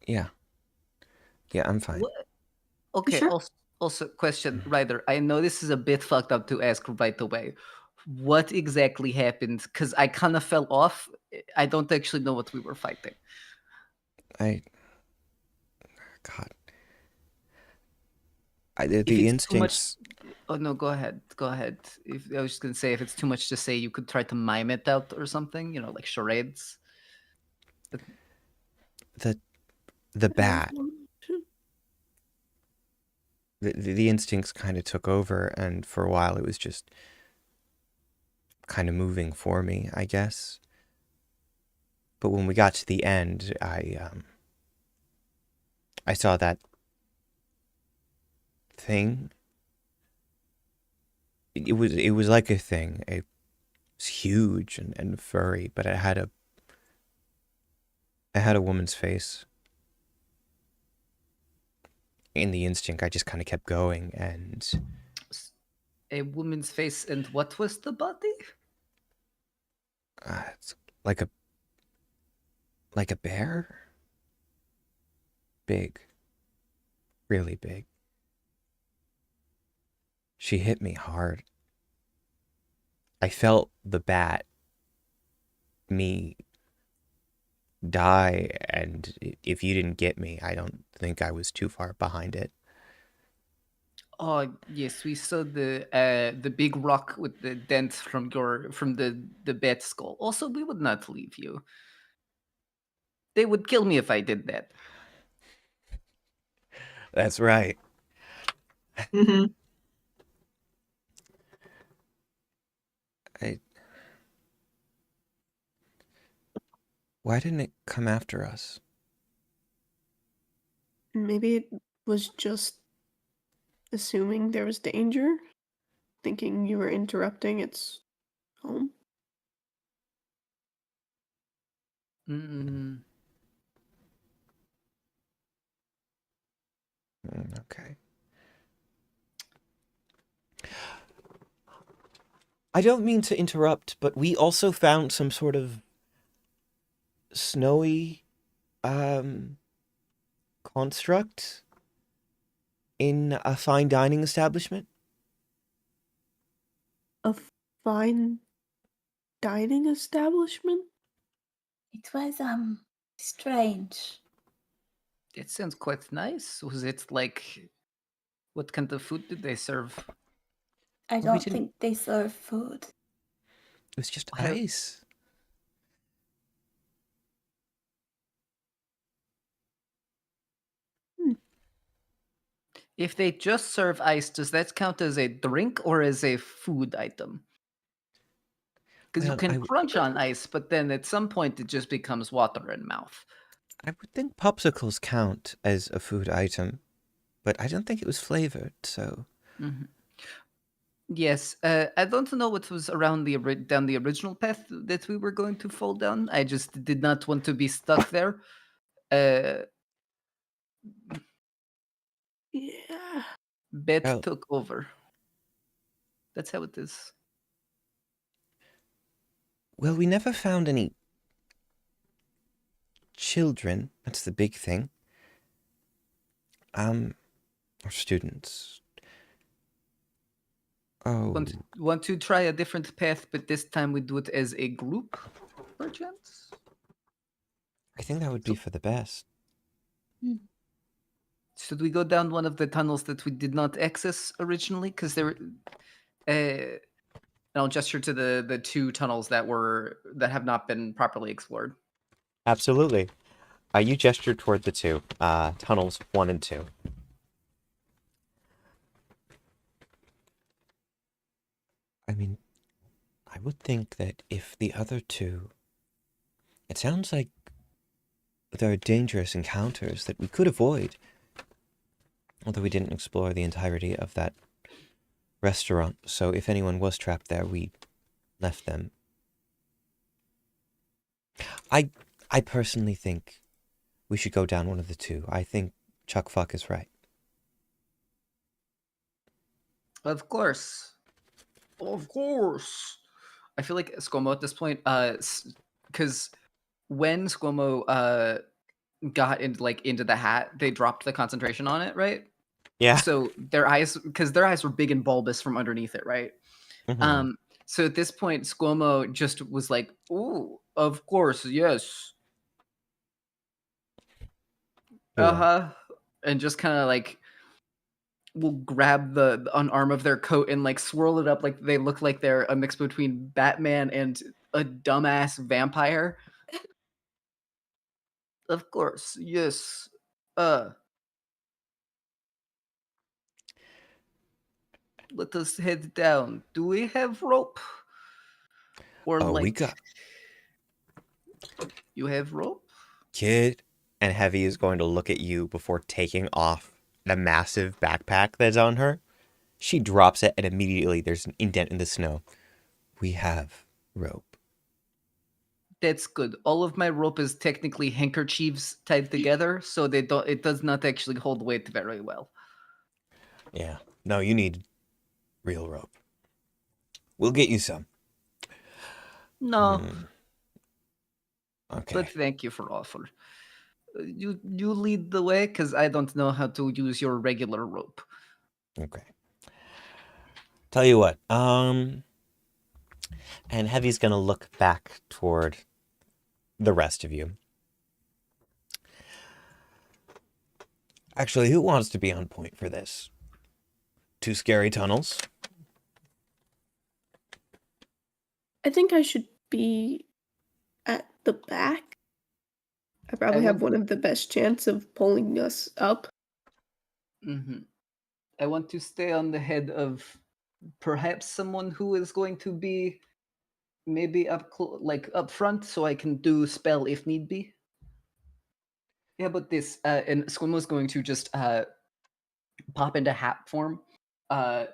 Yeah, I'm fine. What? Okay, Sure. also question, Ryder, I know this is a bit fucked up to ask right away. What exactly happened? Because I kind of fell off. I don't actually know what we were fighting. God. The instincts. Oh no, go ahead. If I was just gonna say, if it's too much to say, you could try to mime it out or something. Like charades. The bat. The instincts kind of took over, and for a while it was just kind of moving for me, I guess. But when we got to the end, I saw that thing. It was like a thing. It was huge and furry, but it had a woman's face. In the instinct, I just kind of kept going, and A woman's face, and what was the body? it's like a bear. Big, really big. She hit me hard. I felt the bat, me, die, and if you didn't get me, I don't think I was too far behind it. Oh yes, we saw the big rock with the dent from the bat skull. Also, we would not leave you. They would kill me if I did that. That's right. Mm-hmm. Why didn't it come after us? Maybe it was just assuming there was danger, thinking you were interrupting its home. Mm. Okay. I don't mean to interrupt, but we also found some sort of snowy construct in a fine dining establishment. A fine dining establishment? It was strange. It sounds quite nice. Was it like, what kind of food did they serve? I Well, we don't didn't- think they serve food. It was just I- ice. If they just serve ice, does that count as a drink or as a food item? Because you Well, can crunch on ice, but then at some point it just becomes water in mouth. I would think popsicles count as a food item, but I don't think it was flavored, so... Mhm. Yes, I don't know what was around down the original path that we were going to fall down. I just did not want to be stuck there. Yeah. Bet Well- took over. That's how it is. Well, we never found any children. That's the big thing. Or students. Oh, Want to try a different path, but this time we do it as a group, perchance? I think that would be for the best. Should we go down one of the tunnels that we did not access originally? Because there, and I'll gesture to the two tunnels that have not been properly explored. Absolutely. You gestured toward the two, tunnels 1 and 2. I mean, I would think that if the other two... It sounds like there are dangerous encounters that we could avoid. Although we didn't explore the entirety of that restaurant, so if anyone was trapped there, we left them. I personally think we should go down one of the two. I think Chuck Fuck is right. Of course. Of course. I feel like SQUO'MO at this point, because when SQUO'MO got into the hat, they dropped the concentration on it, right? Yeah. So their eyes were big and bulbous from underneath it, right? Mhm. So at this point, SQUO'MO just was like, "Ooh, of course, yes." Cool. And just kind of like will grab an arm of their coat and like swirl it up like they look like they're a mix between Batman and a dumbass vampire. Of course, yes. Let us head down. Do we have rope? Or Oh, like we got... You have rope? Kid and Heavy is going to look at you before taking off the massive backpack that's on her. She drops it and immediately there's an indent in the snow. We have rope. That's good. All of my rope is technically handkerchiefs tied together, so it does not actually hold weight very well. Yeah. No, you need real rope. We'll get you some. No. Okay. But thank you for offer. You lead the way, because I don't know how to use your regular rope. Okay. Tell you what, and Heavy's gonna look back toward the rest of you. Actually, who wants to be on point for this? 2 scary tunnels? I think I should be at the back. I probably have one of the best chance of pulling us up. I want to stay on the head of perhaps someone who is going to be maybe up front, so I can do spell if need be. Yeah, but this and SQUO'MO's going to just pop into hat form, and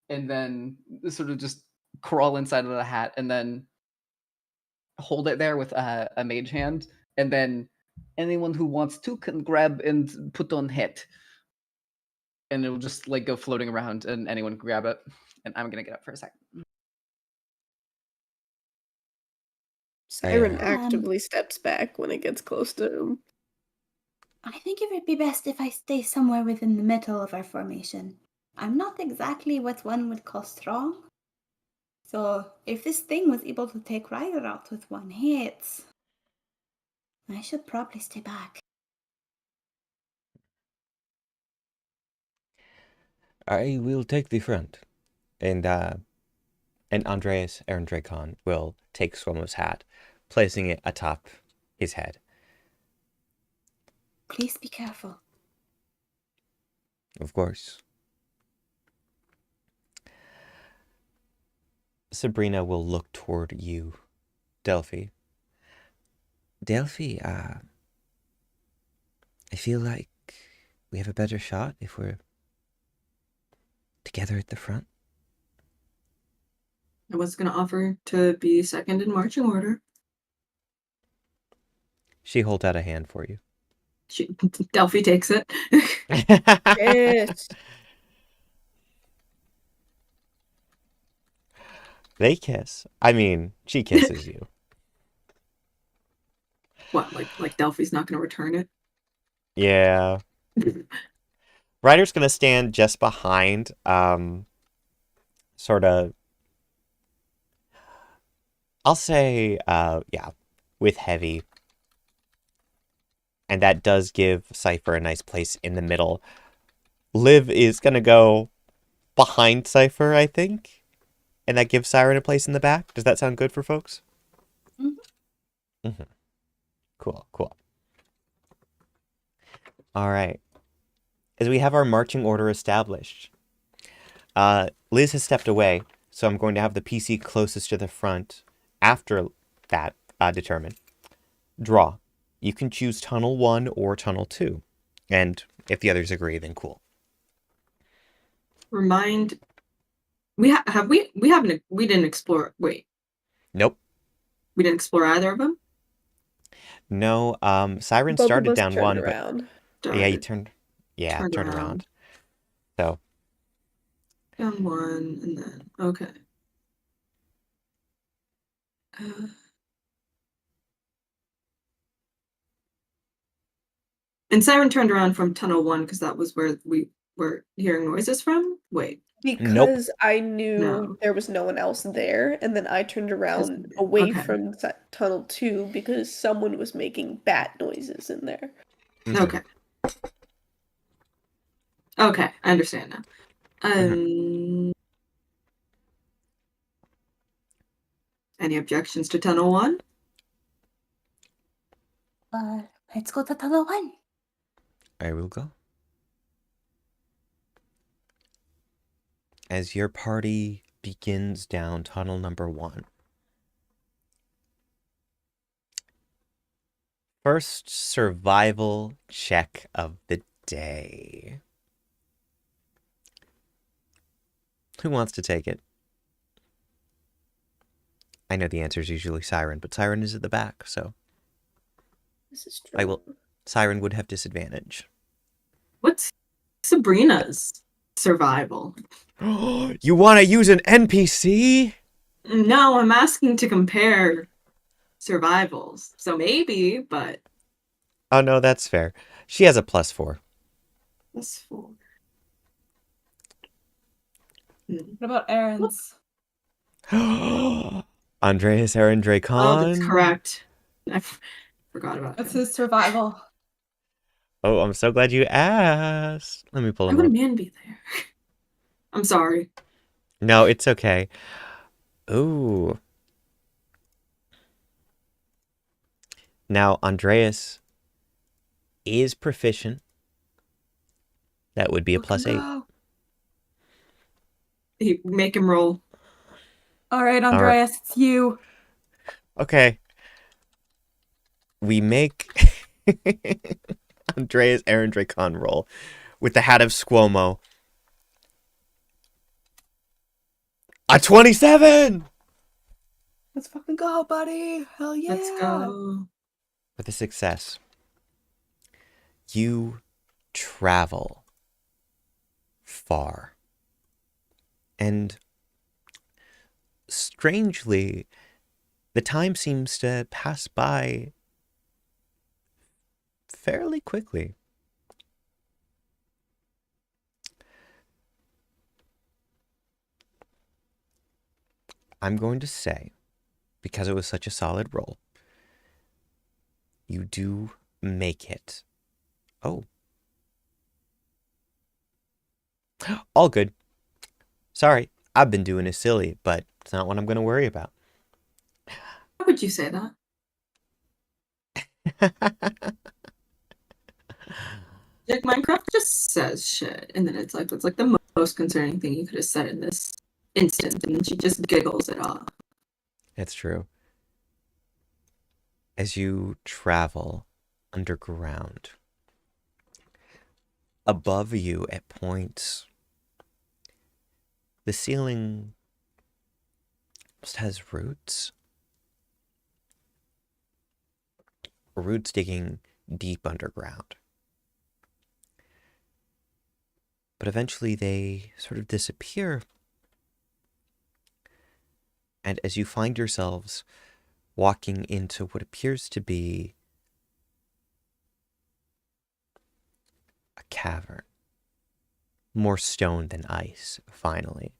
then sort of just crawl inside of the hat, and then hold it there with a mage hand, and then anyone who wants to can grab and put on hit, and it'll just like go floating around, and anyone can grab it. And I'm gonna get up for a second. Siren Yeah. actively steps back when it gets close to him. I think it would be best if I stay somewhere within the middle of our formation. I'm not exactly what one would call strong. So if this thing was able to take Ryder out with one hit, I should probably stay back. I will take the front. And Andreas Aaron Dracon will take SQUO'MO's hat, placing it atop his head. Please be careful. Of course. Sabrina will look toward you, Delphi. Delphi, I feel like we have a better shot if we're together at the front. I was going to offer to be second in marching order. She holds out a hand for you. Delphi takes it. Yes. They kiss. I mean, she kisses you. What, like Delphi's not going to return it? Yeah. Ryder's gonna stand just behind, sort of, I'll say, yeah, with Heavy. And that does give CYPHER a nice place in the middle. Liv is gonna go behind CYPHER, I think. And that gives Siren a place in the back. Does that sound good for folks? Mm-hmm. Mm-hmm. Cool, cool. All right. As we have our marching order established, Liz has stepped away, so I'm going to have the PC closest to the front after that determined. Draw. You can choose Tunnel 1 or Tunnel 2. And if the others agree, then cool. Remind... We didn't explore... Wait. Nope. We didn't explore either of them? No, Siren Both of started us down turned one, around. but yeah, you turned... Yeah, turned around. So. Down one, and then... Okay. And Siren turned around from Tunnel 1 because that was where we were hearing noises from? Wait. Because I knew there was no one else there, and then I turned around away from Tunnel 2 because someone was making bat noises in there. Okay. Okay, I understand now. Any objections to Tunnel 1? Let's go to Tunnel 1. I will go. As your party begins down tunnel number 1. First survival check of the day. Who wants to take it? I know the answer is usually Siren, but Siren is at the back, so This is true. Siren would have disadvantage. What's Sabrina's survival? You want to use an NPC? No, I'm asking to compare survivals. So maybe, but... Oh, no, that's fair. She has a +4. +4. What about Aaron's? Andreas Aaron Dracon. Oh, that's correct. I forgot about That's his survival. Oh, I'm so glad you asked. Let me pull him Why up. would a man be there? I'm sorry. No, it's okay. Ooh. Now, Andreas is proficient. That would be a +8. Make him roll. All right, Andreas, it's you. Okay. We make Andreas Aaron Dracon roll with the hat of SQUO'MO. A 27! Let's fucking go, buddy. Hell yeah. Let's go. With a success, you travel far. And strangely, the time seems to pass by fairly quickly. I'm going to say, because it was such a solid roll, you do make it. Oh. All good. Sorry, I've been doing it silly, but it's not what I'm going to worry about. How would you say that? Like Minecraft just says shit, and then it's like the most concerning thing you could have said in this instant, and then she just giggles it off. It's true. As you travel underground, above you at points, the ceiling almost has roots. Roots digging deep underground. But eventually they sort of disappear. And as you find yourselves walking into what appears to be a cavern, more stone than ice, finally.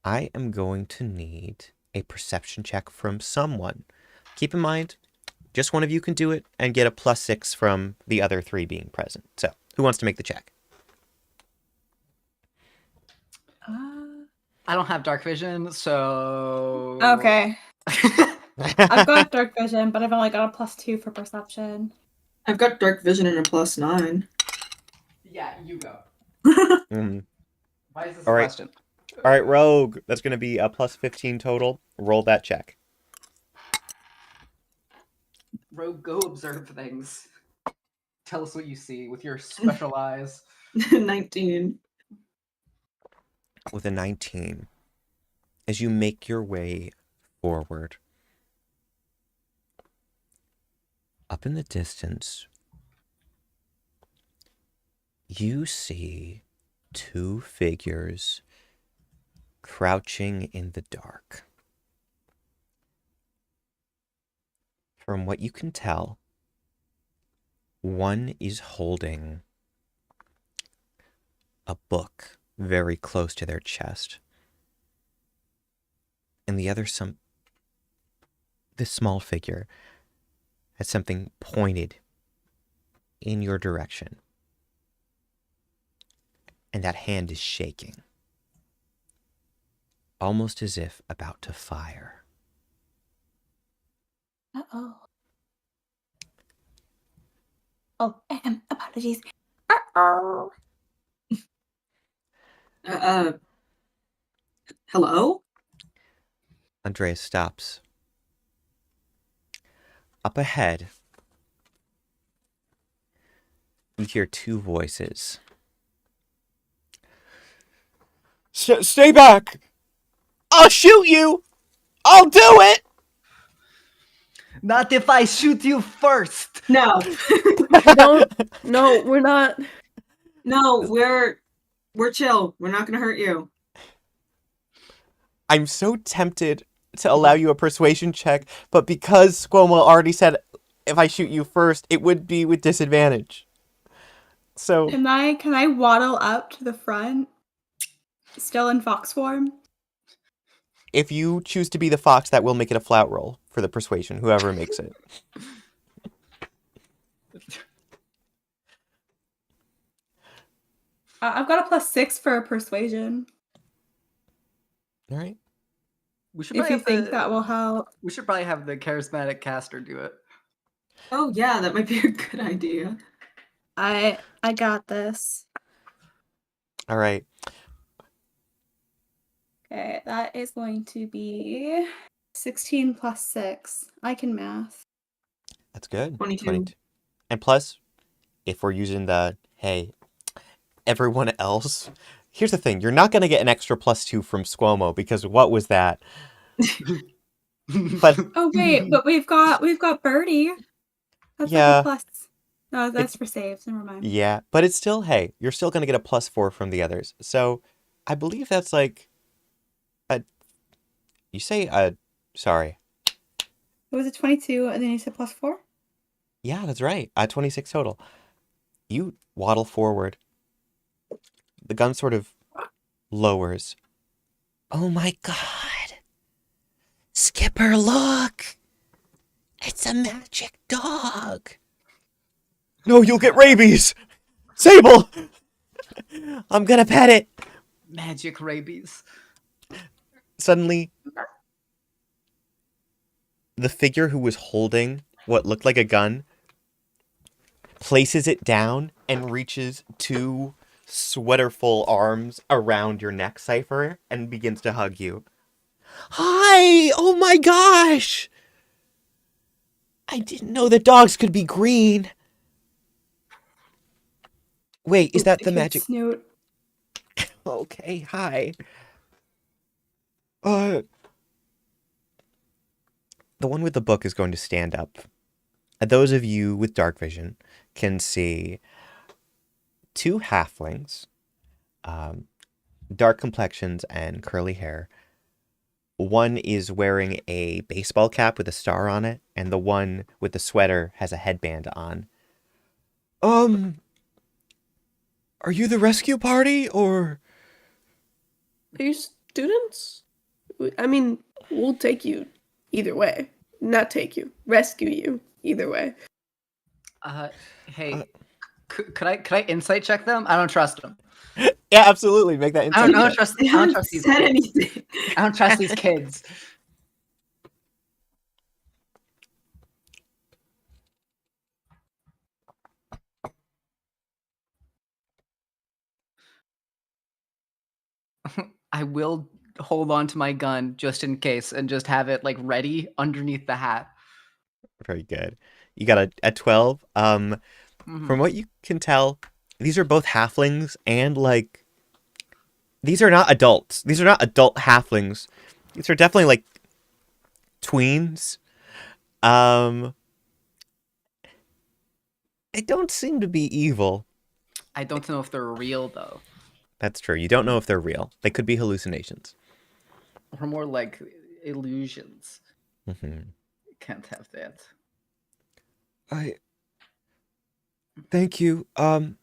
I am going to need a perception check from someone. Keep in mind, just one of you can do it and get a +6 from the other 3 being present. So, who wants to make the check? I don't have dark vision, so... Okay. I've got dark vision, but I've only got a +2 for perception. I've got dark vision and a +9. Yeah, you go. Mm. Why is this All a right. question? All right, Rogue. That's going to be a +15 total. Roll that check. Rogue, go observe things. Tell us what you see with your special eyes. 19. With a 19, as you make your way forward, up in the distance, you see 2 figures crouching in the dark. From what you can tell, one is holding a book very close to their chest, and the other this small figure has something pointed in your direction, and that hand is shaking, almost as if about to fire. Uh-oh. Oh, apologies. Uh-oh. Hello? Andreas stops. Up ahead, you hear 2 voices. Stay back! I'll shoot you! I'll do it! Not if I shoot you first! No. No, we're not. No, we're chill. We're not gonna hurt you. I'm so tempted to allow you a persuasion check, but because SQUO'MO already said if I shoot you first, it would be with disadvantage. So Can I waddle up to the front? Still in fox form? if you choose to be the fox, that will make it a flat roll for the persuasion, whoever makes it. I've got a +6 for persuasion. All right. We should If probably you think that will help. We should probably have the charismatic caster do it. Oh yeah, that might be a good idea. I got this. All right. Okay, that is going to be 16 + 6. I can math. That's good. 22. And plus, if we're using the, hey, everyone else Here's the thing. You're not going to get an extra +2 from SQUO'MO because what was that? But Oh wait, but we've got Birdie. That's yeah, like a plus. No, that's it's for saves. Never mind. yeah, but it's still, hey, you're still going to get a +4 from the others. So I believe that's like a, you say sorry. It was a 22, and then you said +4. Yeah, that's right. 26 total. You waddle forward. The gun sort of lowers. Oh my god. Skipper, look! It's a magic dog! No, you'll get rabies! Sable! I'm gonna pet it! Magic rabies. Suddenly, the figure who was holding what looked like a gun places it down and reaches 2 sweater-full arms around your neck, Cypher, and begins to hug you. Hi! Oh my gosh! I didn't know that dogs could be green. Wait, is that the magic? Snoot. Okay, hi. The one with the book is going to stand up. Those of you with dark vision can see 2 halflings, dark complexions and curly hair. One is wearing a baseball cap with a star on it, and the one with the sweater has a headband on. Are you the rescue party, or? Are you students? I mean, we'll take you either way. Not take you, rescue you either way. Hey, could I insight check them? I don't trust them. Yeah, absolutely. Make that insight I don't check. trust. I don't trust these said kids. anything. I don't trust these kids. I will hold on to my gun just in case and just have it like ready underneath the hat. Very good. You got a 12. From what you can tell, these are both halflings, and like these are not adults. These are not adult halflings. These are definitely like tweens. They don't seem to be evil. I don't know if they're real though. That's true. You don't know if they're real. They could be hallucinations. Or more like illusions. Mm-hmm. Can't have that. Thank you. I'm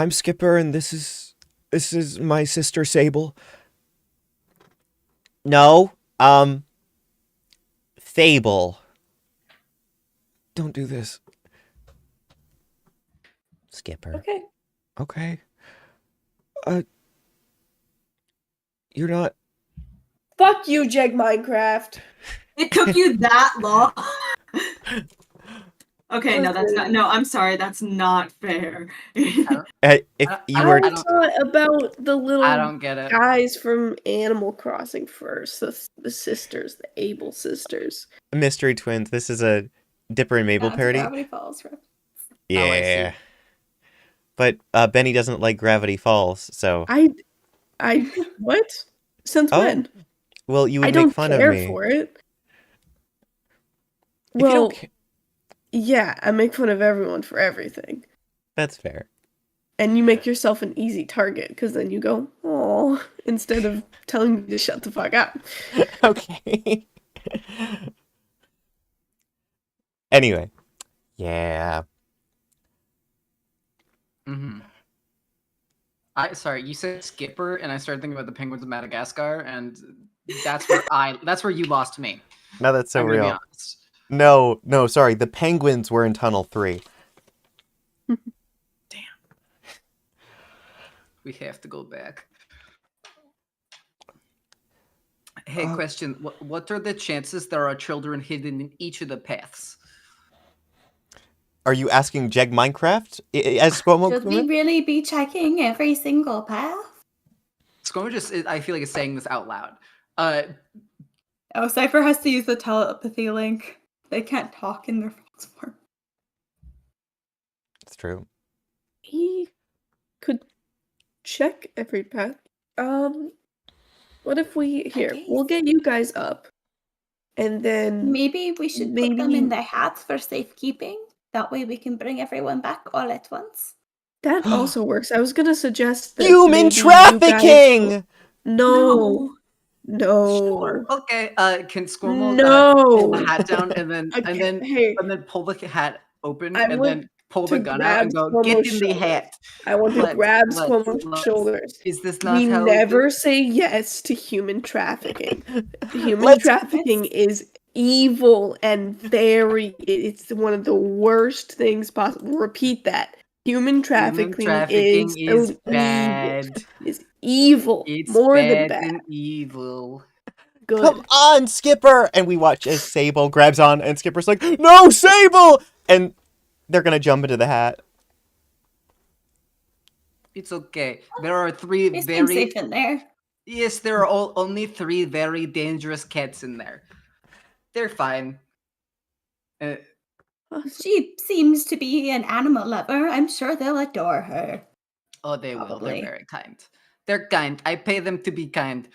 Skipper, and this is my sister Sable. No, Fable. Don't do this, Skipper. Okay. Okay. You're not. Fuck you, Jegg Minecraft. It took you that long. Okay, no, that's not. No, I'm sorry, that's not fair. If you were. I thought about the little I don't get it. guys from Animal Crossing first. The sisters, the Able sisters. Mystery Twins. This is a Dipper and Mabel parody. Gravity Falls reference. Yeah. But Benny doesn't like Gravity Falls, so. I what? Since when? Well, you would I don't make fun care of me. for it. If you don't yeah, I make fun of everyone for everything. That's fair. And you make yourself an easy target, because then you go, oh, instead of telling me to shut the fuck up. Okay. Anyway. Yeah. Mm-hmm. Sorry, you said Skipper, and I started thinking about the penguins of Madagascar, and that's where you lost me. No, that's so I'm gonna be real. honest. No, sorry. The penguins were in Tunnel 3. Damn. We have to go back. Hey, question. What are the chances there are children hidden in each of the paths? Are you asking Jegg Minecraft? As SQUO'MO? Should we really be checking every single path? SQUO'MO I feel like is saying this out loud. Oh, Cypher has to use the telepathy link. They can't talk in their false form. true. He could check every path. What if we'll get you guys up, and then Maybe we should put them in maybe their hats for safekeeping. That way we can bring everyone back all at once. that also works. I was gonna suggest that Human maybe you trafficking! No. Sure. Okay. Can SQUO'MO pull the hat down and then pull the hat open and then pull the gun out and go get in the hat? I want to grab SQUO'MO's shoulders. Is this not We how never say yes to human trafficking. Human trafficking is evil and it's one of the worst things possible. Repeat that. Human trafficking is bad. It's evil. It's more bad than bad. and evil. Good. Come on, Skipper! And we watch as Sable grabs on, and Skipper's like, no, Sable! And they're gonna jump into the hat. It's okay. There are three They seem very safe in there. Yes, there are only 3 very dangerous cats in there. They're fine. She seems to be an animal lover. I'm sure they'll adore her. Oh, they will. Probably. They're very kind. They're kind. I pay them to be kind.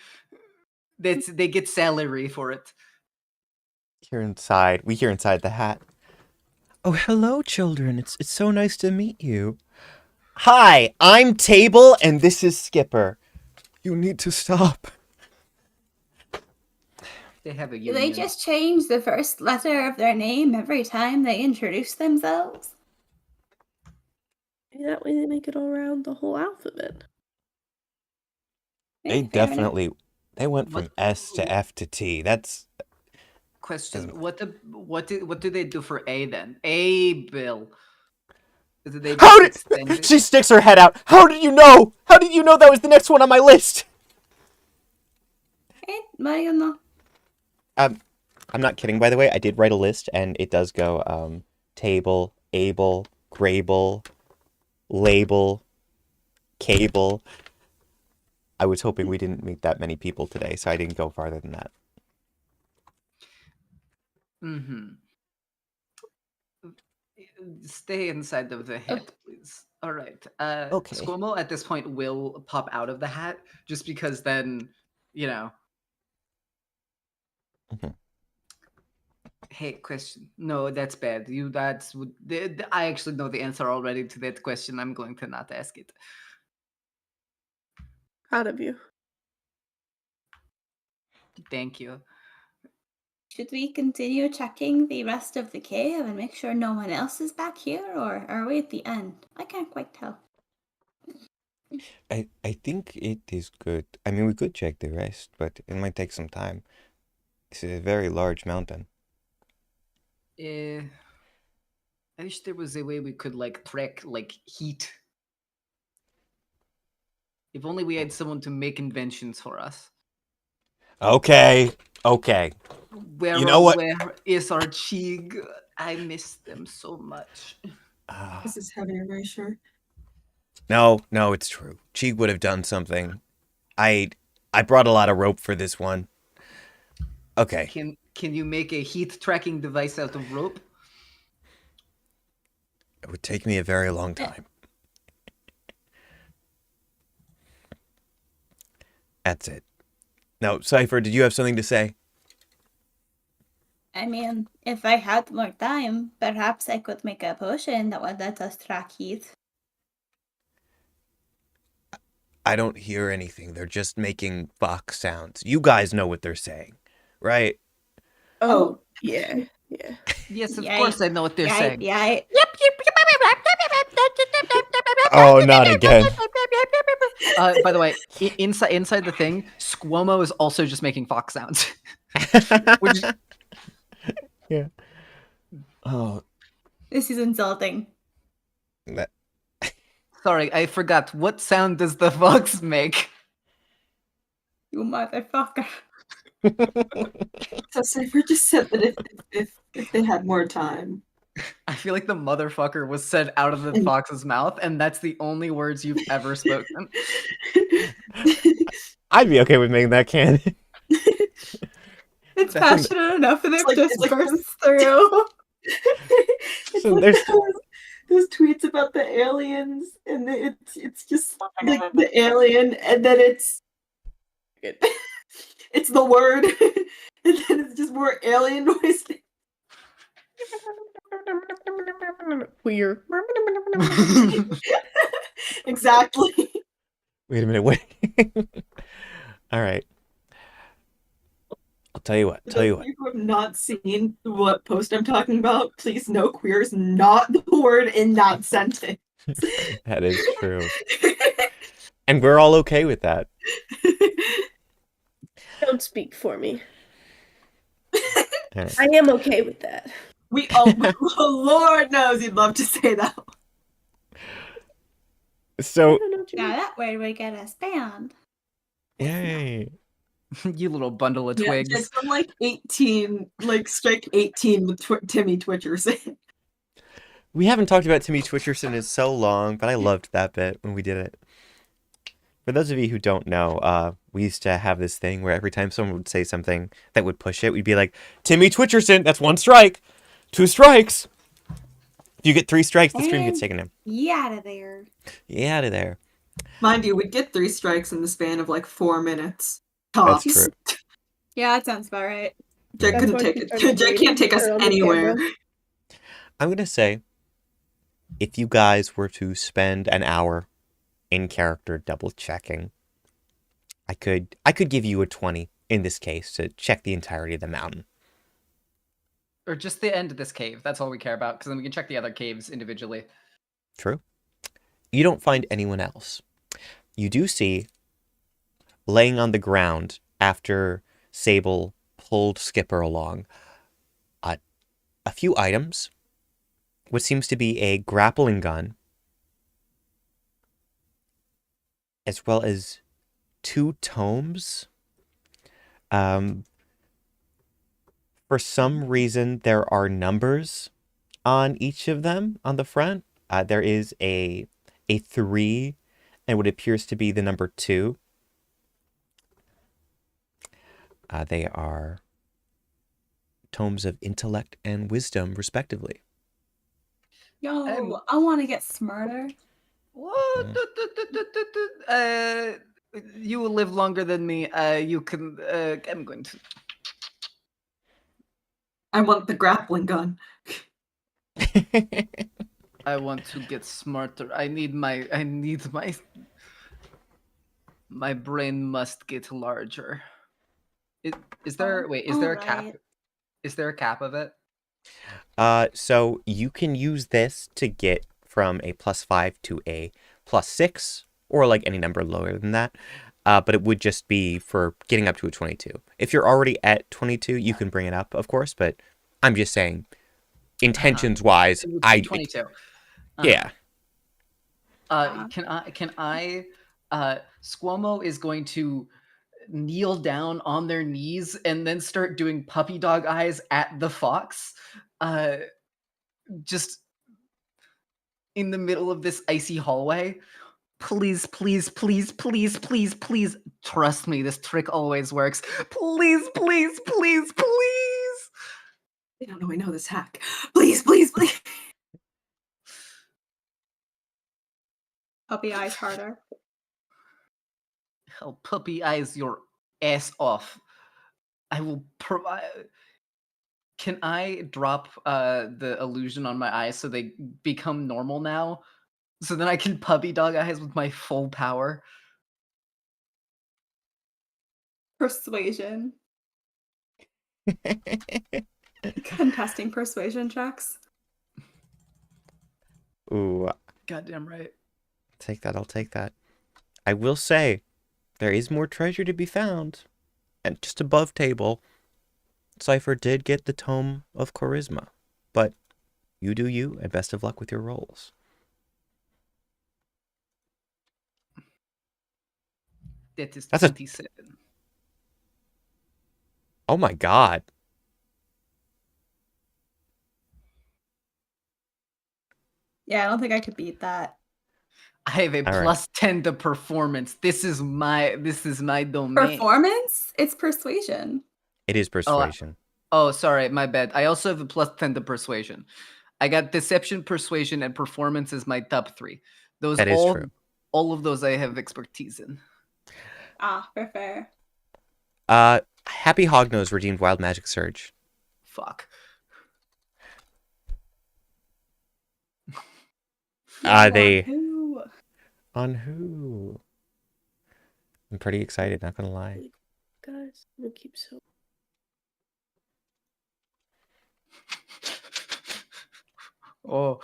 They get salary for it. We hear inside the hat. Oh, hello, children. It's so nice to meet you. Hi, I'm Table, and this is Skipper. You need to stop. They have a Do union. they just change the first letter of their name every time they introduce themselves? Maybe that way they make it all around the whole alphabet. They definitely went from S to F to T. That's question. What do they do for A then? A Bill. She sticks her head out. How did you know? How did you know that was the next one on my list? I'm not kidding, by the way. I did write a list, and it does go table, able, grable, label, cable. I was hoping we didn't meet that many people today, so I didn't go farther than that. Stay inside of the hat, please. All right. Okay. SQUO'MO at this point will pop out of the hat, just because then, you know. Hey, question. No, that's bad. I actually know the answer already to that question. I'm going to not ask it. Proud of you. Thank you. Should we continue checking the rest of the cave and make sure no one else is back here, or are we at the end? I can't quite tell. I think it is good. I mean, we could check the rest, but it might take some time. This is a very large mountain. I wish there was a way we could track heat. If only we had someone to make inventions for us. Okay. Where is our CHEEG? I miss them so much. This is heavy erasure. No, it's true. CHEEG would have done something. I brought a lot of rope for this one. Okay. Can you make a heat tracking device out of rope? It would take me a very long time. That's it. Now, Cypher, did you have something to say? I mean, if I had more time, perhaps I could make a potion that would let us track heat. I don't hear anything. They're just making fox sounds. You guys know what they're saying, right? Oh, yeah. Yes, of course I know what they're saying. Yeah. Oh, not again. By the way, inside the thing, SQUO'MO is also just making fox sounds. Yeah. Oh. This is insulting. Sorry, I forgot. What sound does the fox make? You motherfucker. So Cypher just said that if they had more time. I feel like the motherfucker was said out of the fox's mouth, and that's the only words you've ever spoken. I'd be okay with making that canon. It's passionate enough and it just bursts through. It's those tweets about the aliens, and it's just like the alien, and then it's the word, and then it's just more alien noise. Queer. Exactly. Wait a minute, wait. All right. I'll tell you what. Those of you who have not seen what post I'm talking about, please know queer is not the word in that sentence. That is true. And we're all okay with that. Don't speak for me. Right. I am okay with that. We Lord knows you'd love to say that. So, Now that way we get us banned. yay. You little bundle of Yeah, twigs. it's from like 18, like strike 18 with Timmy Twitcherson. We haven't talked about Timmy Twitcherson in so long, but I loved that bit when we did it. For those of you who don't know, we used to have this thing where every time someone would say something that would push it, we'd be like, Timmy Twitcherson, that's 1 strike. 2 strikes. If you get 3 strikes, the stream gets taken down. Yeah, out of there. Yeah, out of there. Mind you, we'd get 3 strikes in the span of like 4 minutes. Tops. That's true. Yeah, that sounds about right. Jegg couldn't take it. Jegg can't take us anywhere. I'm going to say, if you guys were to spend an hour in character double checking, I could give you a 20 in this case to check the entirety of the mountain. Or just the end of this cave. That's all we care about, because then we can check the other caves individually. True. You don't find anyone else. You do see, laying on the ground after Sable pulled Skipper along, a few items. What seems to be a grappling gun, as well as 2 tomes. For some reason, there are numbers on each of them on the front. There is a 3 and what appears to be the number 2. They are tomes of intellect and wisdom, respectively. Yo, I want to get smarter. What? You will live longer than me. You can. I'm going to. I want the grappling gun. I want to get smarter. I need my. My brain must get larger. Is there? Wait. Is there a cap? Alright. Is there a cap of it? So you can use this to get from a +5 to a +6, or like any number lower than that. But it would just be for getting up to a 22. If you're already at 22, you can bring it up, of course. But I'm just saying, intentions-wise, I 22. Yeah. Can I? SQUO'MO is going to kneel down on their knees and then start doing puppy dog eyes at the fox. Just in the middle of this icy hallway. Please, please, please, please, please, please. Trust me, this trick always works. Please, please, please, please. They don't know I know this hack. Please, please, please. Puppy eyes harder. I'll puppy eyes your ass off. I will provide. Can I drop the illusion on my eyes so they become normal now? So then I can puppy dog eyes with my full power? Persuasion. Contesting persuasion checks. Ooh, Goddamn right. take that. I'll take that. I will say, there is more treasure to be found. And just above table, Cypher did get the Tome of Charisma. But you do you, and best of luck with your rolls. That is That's a- 27. Oh my god. Yeah, I don't think I could beat that. I have a All right. plus 10 to performance. This is my domain. Performance? It's persuasion. It is persuasion. Oh, sorry, my bad. I also have a plus 10 to persuasion. I got deception, persuasion, and performance is my top 3. Those That is true. All of those I have expertise in. Ah, fair. Happy Hognose redeemed Wild Magic Surge. Fuck. They Who? on who? I'm pretty excited, not gonna lie. Guys, I'm gonna keep so. Oh,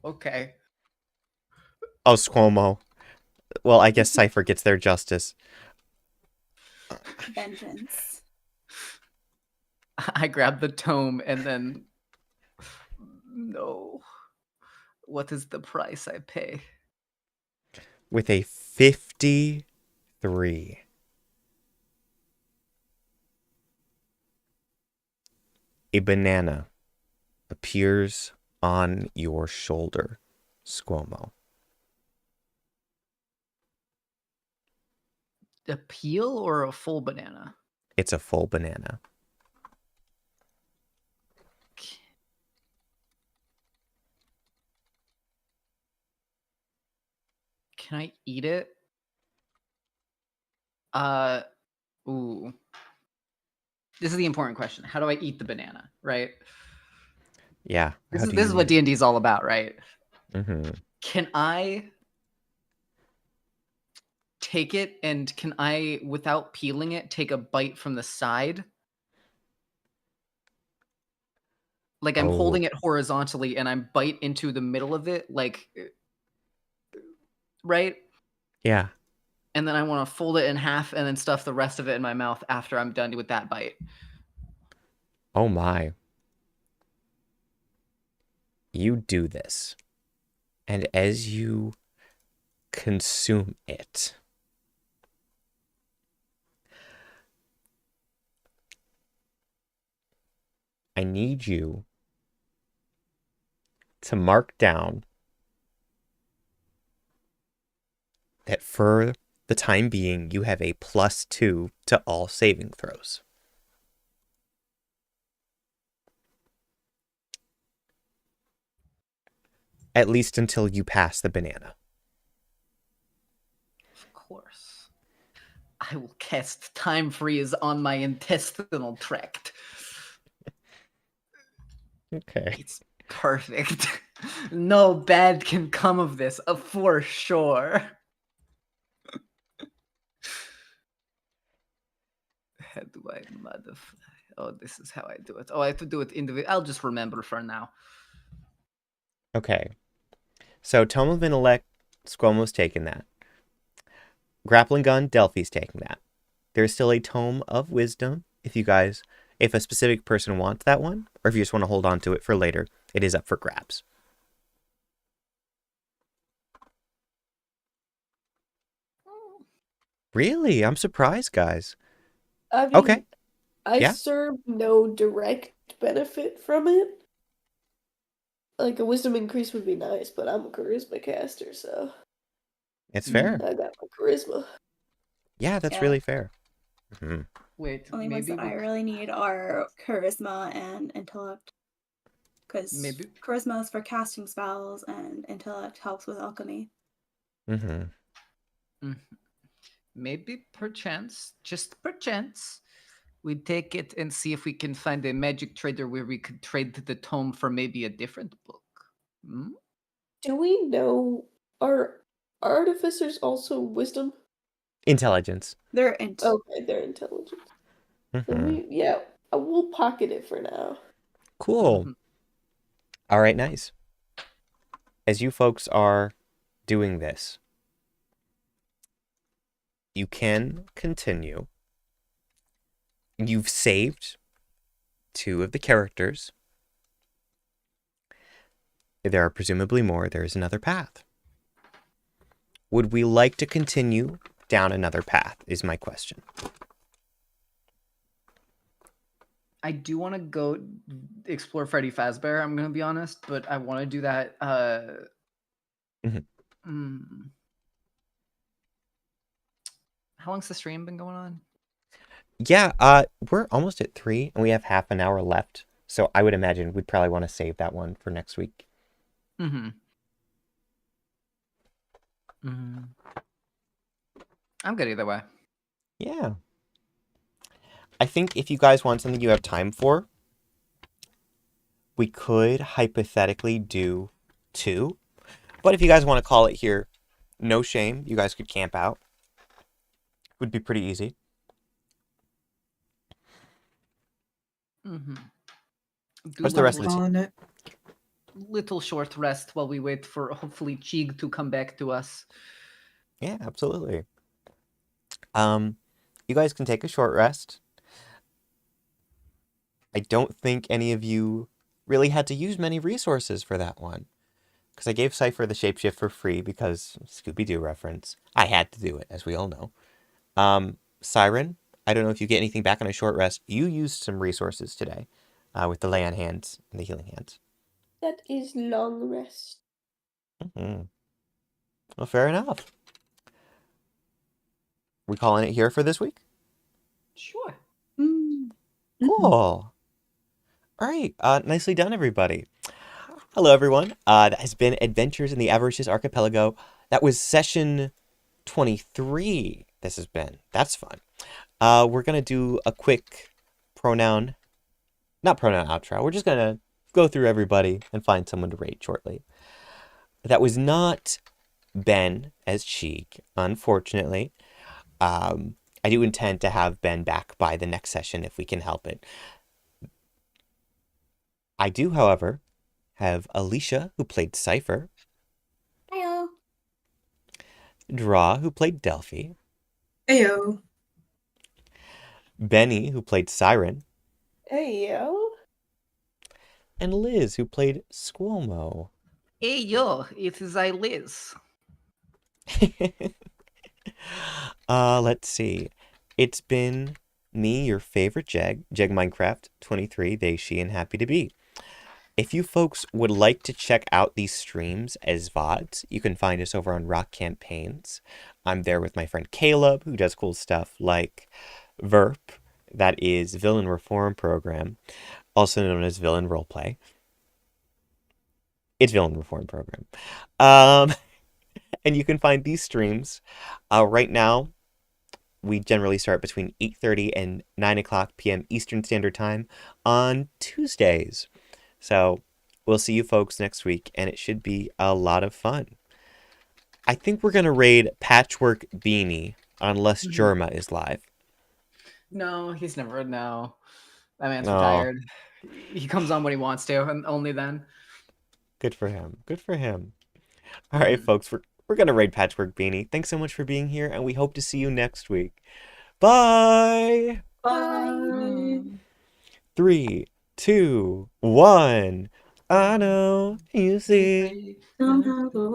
okay. Oh, SQUO'MO. Well, I guess CYPHER gets their justice. Vengeance. I grabbed the tome and then... No. What is the price I pay? With a 53. A banana appears on your shoulder, SQUO'MO. A peel or a full banana? It's a full banana. Can I eat it? Ooh. This is the important question. How do I eat the banana, right? Yeah. This is what D&D is all about, right? Mm-hmm. Can I take it and can I, without peeling it, take a bite from the side? Like I'm holding it horizontally and I'm bite into the middle of it, like, right? Yeah. And then I want to fold it in half and then stuff the rest of it in my mouth after I'm done with that bite. Oh my. You do this. And as you consume it, I need you to mark down that for the time being, you have a +2 to all saving throws. At least until you pass the banana. Of course. I will cast Time Freeze on my intestinal tract. Okay. It's perfect. No bad can come of this, for sure. How do I modify? Oh, this is how I do it. Oh, I have to do it individually. I'll just remember for now. Okay. So Tome of Intellect, SQUO'MO's taking that. Grappling Gun, DELPHI's taking that. There's still a Tome of Wisdom. If a specific person wants that one, or if you just want to hold on to it for later, it is up for grabs. Really? I'm surprised, guys. I mean, Okay. I Yeah. serve no direct benefit from it. Like a wisdom increase would be nice, but I'm a charisma caster, so It's fair. I got my charisma. Yeah, that's Yeah. really fair. Mhm. Wait, Only ones maybe that I really need are charisma and intellect. Because Maybe. charisma is for casting spells and intellect helps with alchemy. Mm-hmm. Maybe perchance, just perchance, we take it and see if we can find a magic trader where we could trade the tome for maybe a different book. Hmm? Do we know, are artificers also wisdom? Intelligence. They're Okay, they're intelligent. Mhm. Yeah, we'll pocket it for now. Cool. Mhm. All right, nice. As you folks are doing this, you can continue. You've saved 2 of the characters. There are presumably more. There is another path. Would we like to continue down another path, is my question. I do want to go explore Freddy Fazbear, I'm going to be honest, but I want to do that. How long's the stream been going on? Yeah, we're almost at 3, and we have half an hour left. So I would imagine we'd probably want to save that one for next week. Mm-hmm. Mm. I'm good either way. Yeah. I think if you guys want something you have time for, we could hypothetically do 2. But if you guys want to call it here, no shame. You guys could camp out. Would be pretty easy. Mm-hmm. What's the rest of this? Calling it. Little short rest while we wait for hopefully CHEEG to come back to us. Yeah, absolutely. You guys can take a short rest. I don't think any of you really had to use many resources for that one. Because I gave CYPHER the shapeshift for free because Scooby-Doo reference. I had to do it, as we all know. Siren, I don't know if you get anything back on a short rest. You used some resources today with the lay on hands and the healing hands. That is long rest. Mm-hmm. Well, fair enough. We calling it here for this week? Sure. Cool. All right. Nicely done, everybody. Hello, everyone. That has been Adventures in the Avaricious Archipelago. That was session 23. This has been. That's fun. We're going to do a quick not pronoun outro. We're just going to go through everybody and find someone to rate shortly. That was not Ben as CHEEG, unfortunately. I do intend to have Ben back by the next session if we can help it. I do, however, have ALYCIA, who played CYPHER. Heyo. Draw, who played DELPHI. Ayo. BENNI, who played SIREN. Hey, yo. And Liz, who played SQUO'MO. Hey yo, it is I, Liz. Let's see. It's been me, your favorite Jegg Minecraft 23, they, she, and happy to be. If you folks would like to check out these streams as VODs, you can find us over on Rock Campaigns. I'm there with my friend Caleb, who does cool stuff like VERP, that is Villain Reform Program, also known as Villain Roleplay. It's Villain Reform Program. And you can find these streams. Right now, we generally start between 8:30 and 9 o'clock p.m. Eastern Standard Time on Tuesdays. So we'll see you folks next week, and it should be a lot of fun. I think we're going to raid Patchwork BENNI unless Jerma is live. No, he's never. No. That man's No. retired. He comes on when he wants to, and only then. Good for him. Good for him. All right, folks, we're going to raid Patchwork BENNI. Thanks so much for being here, and we hope to see you next week. Bye! Bye. 3, 2, 1. I know you see. Somehow the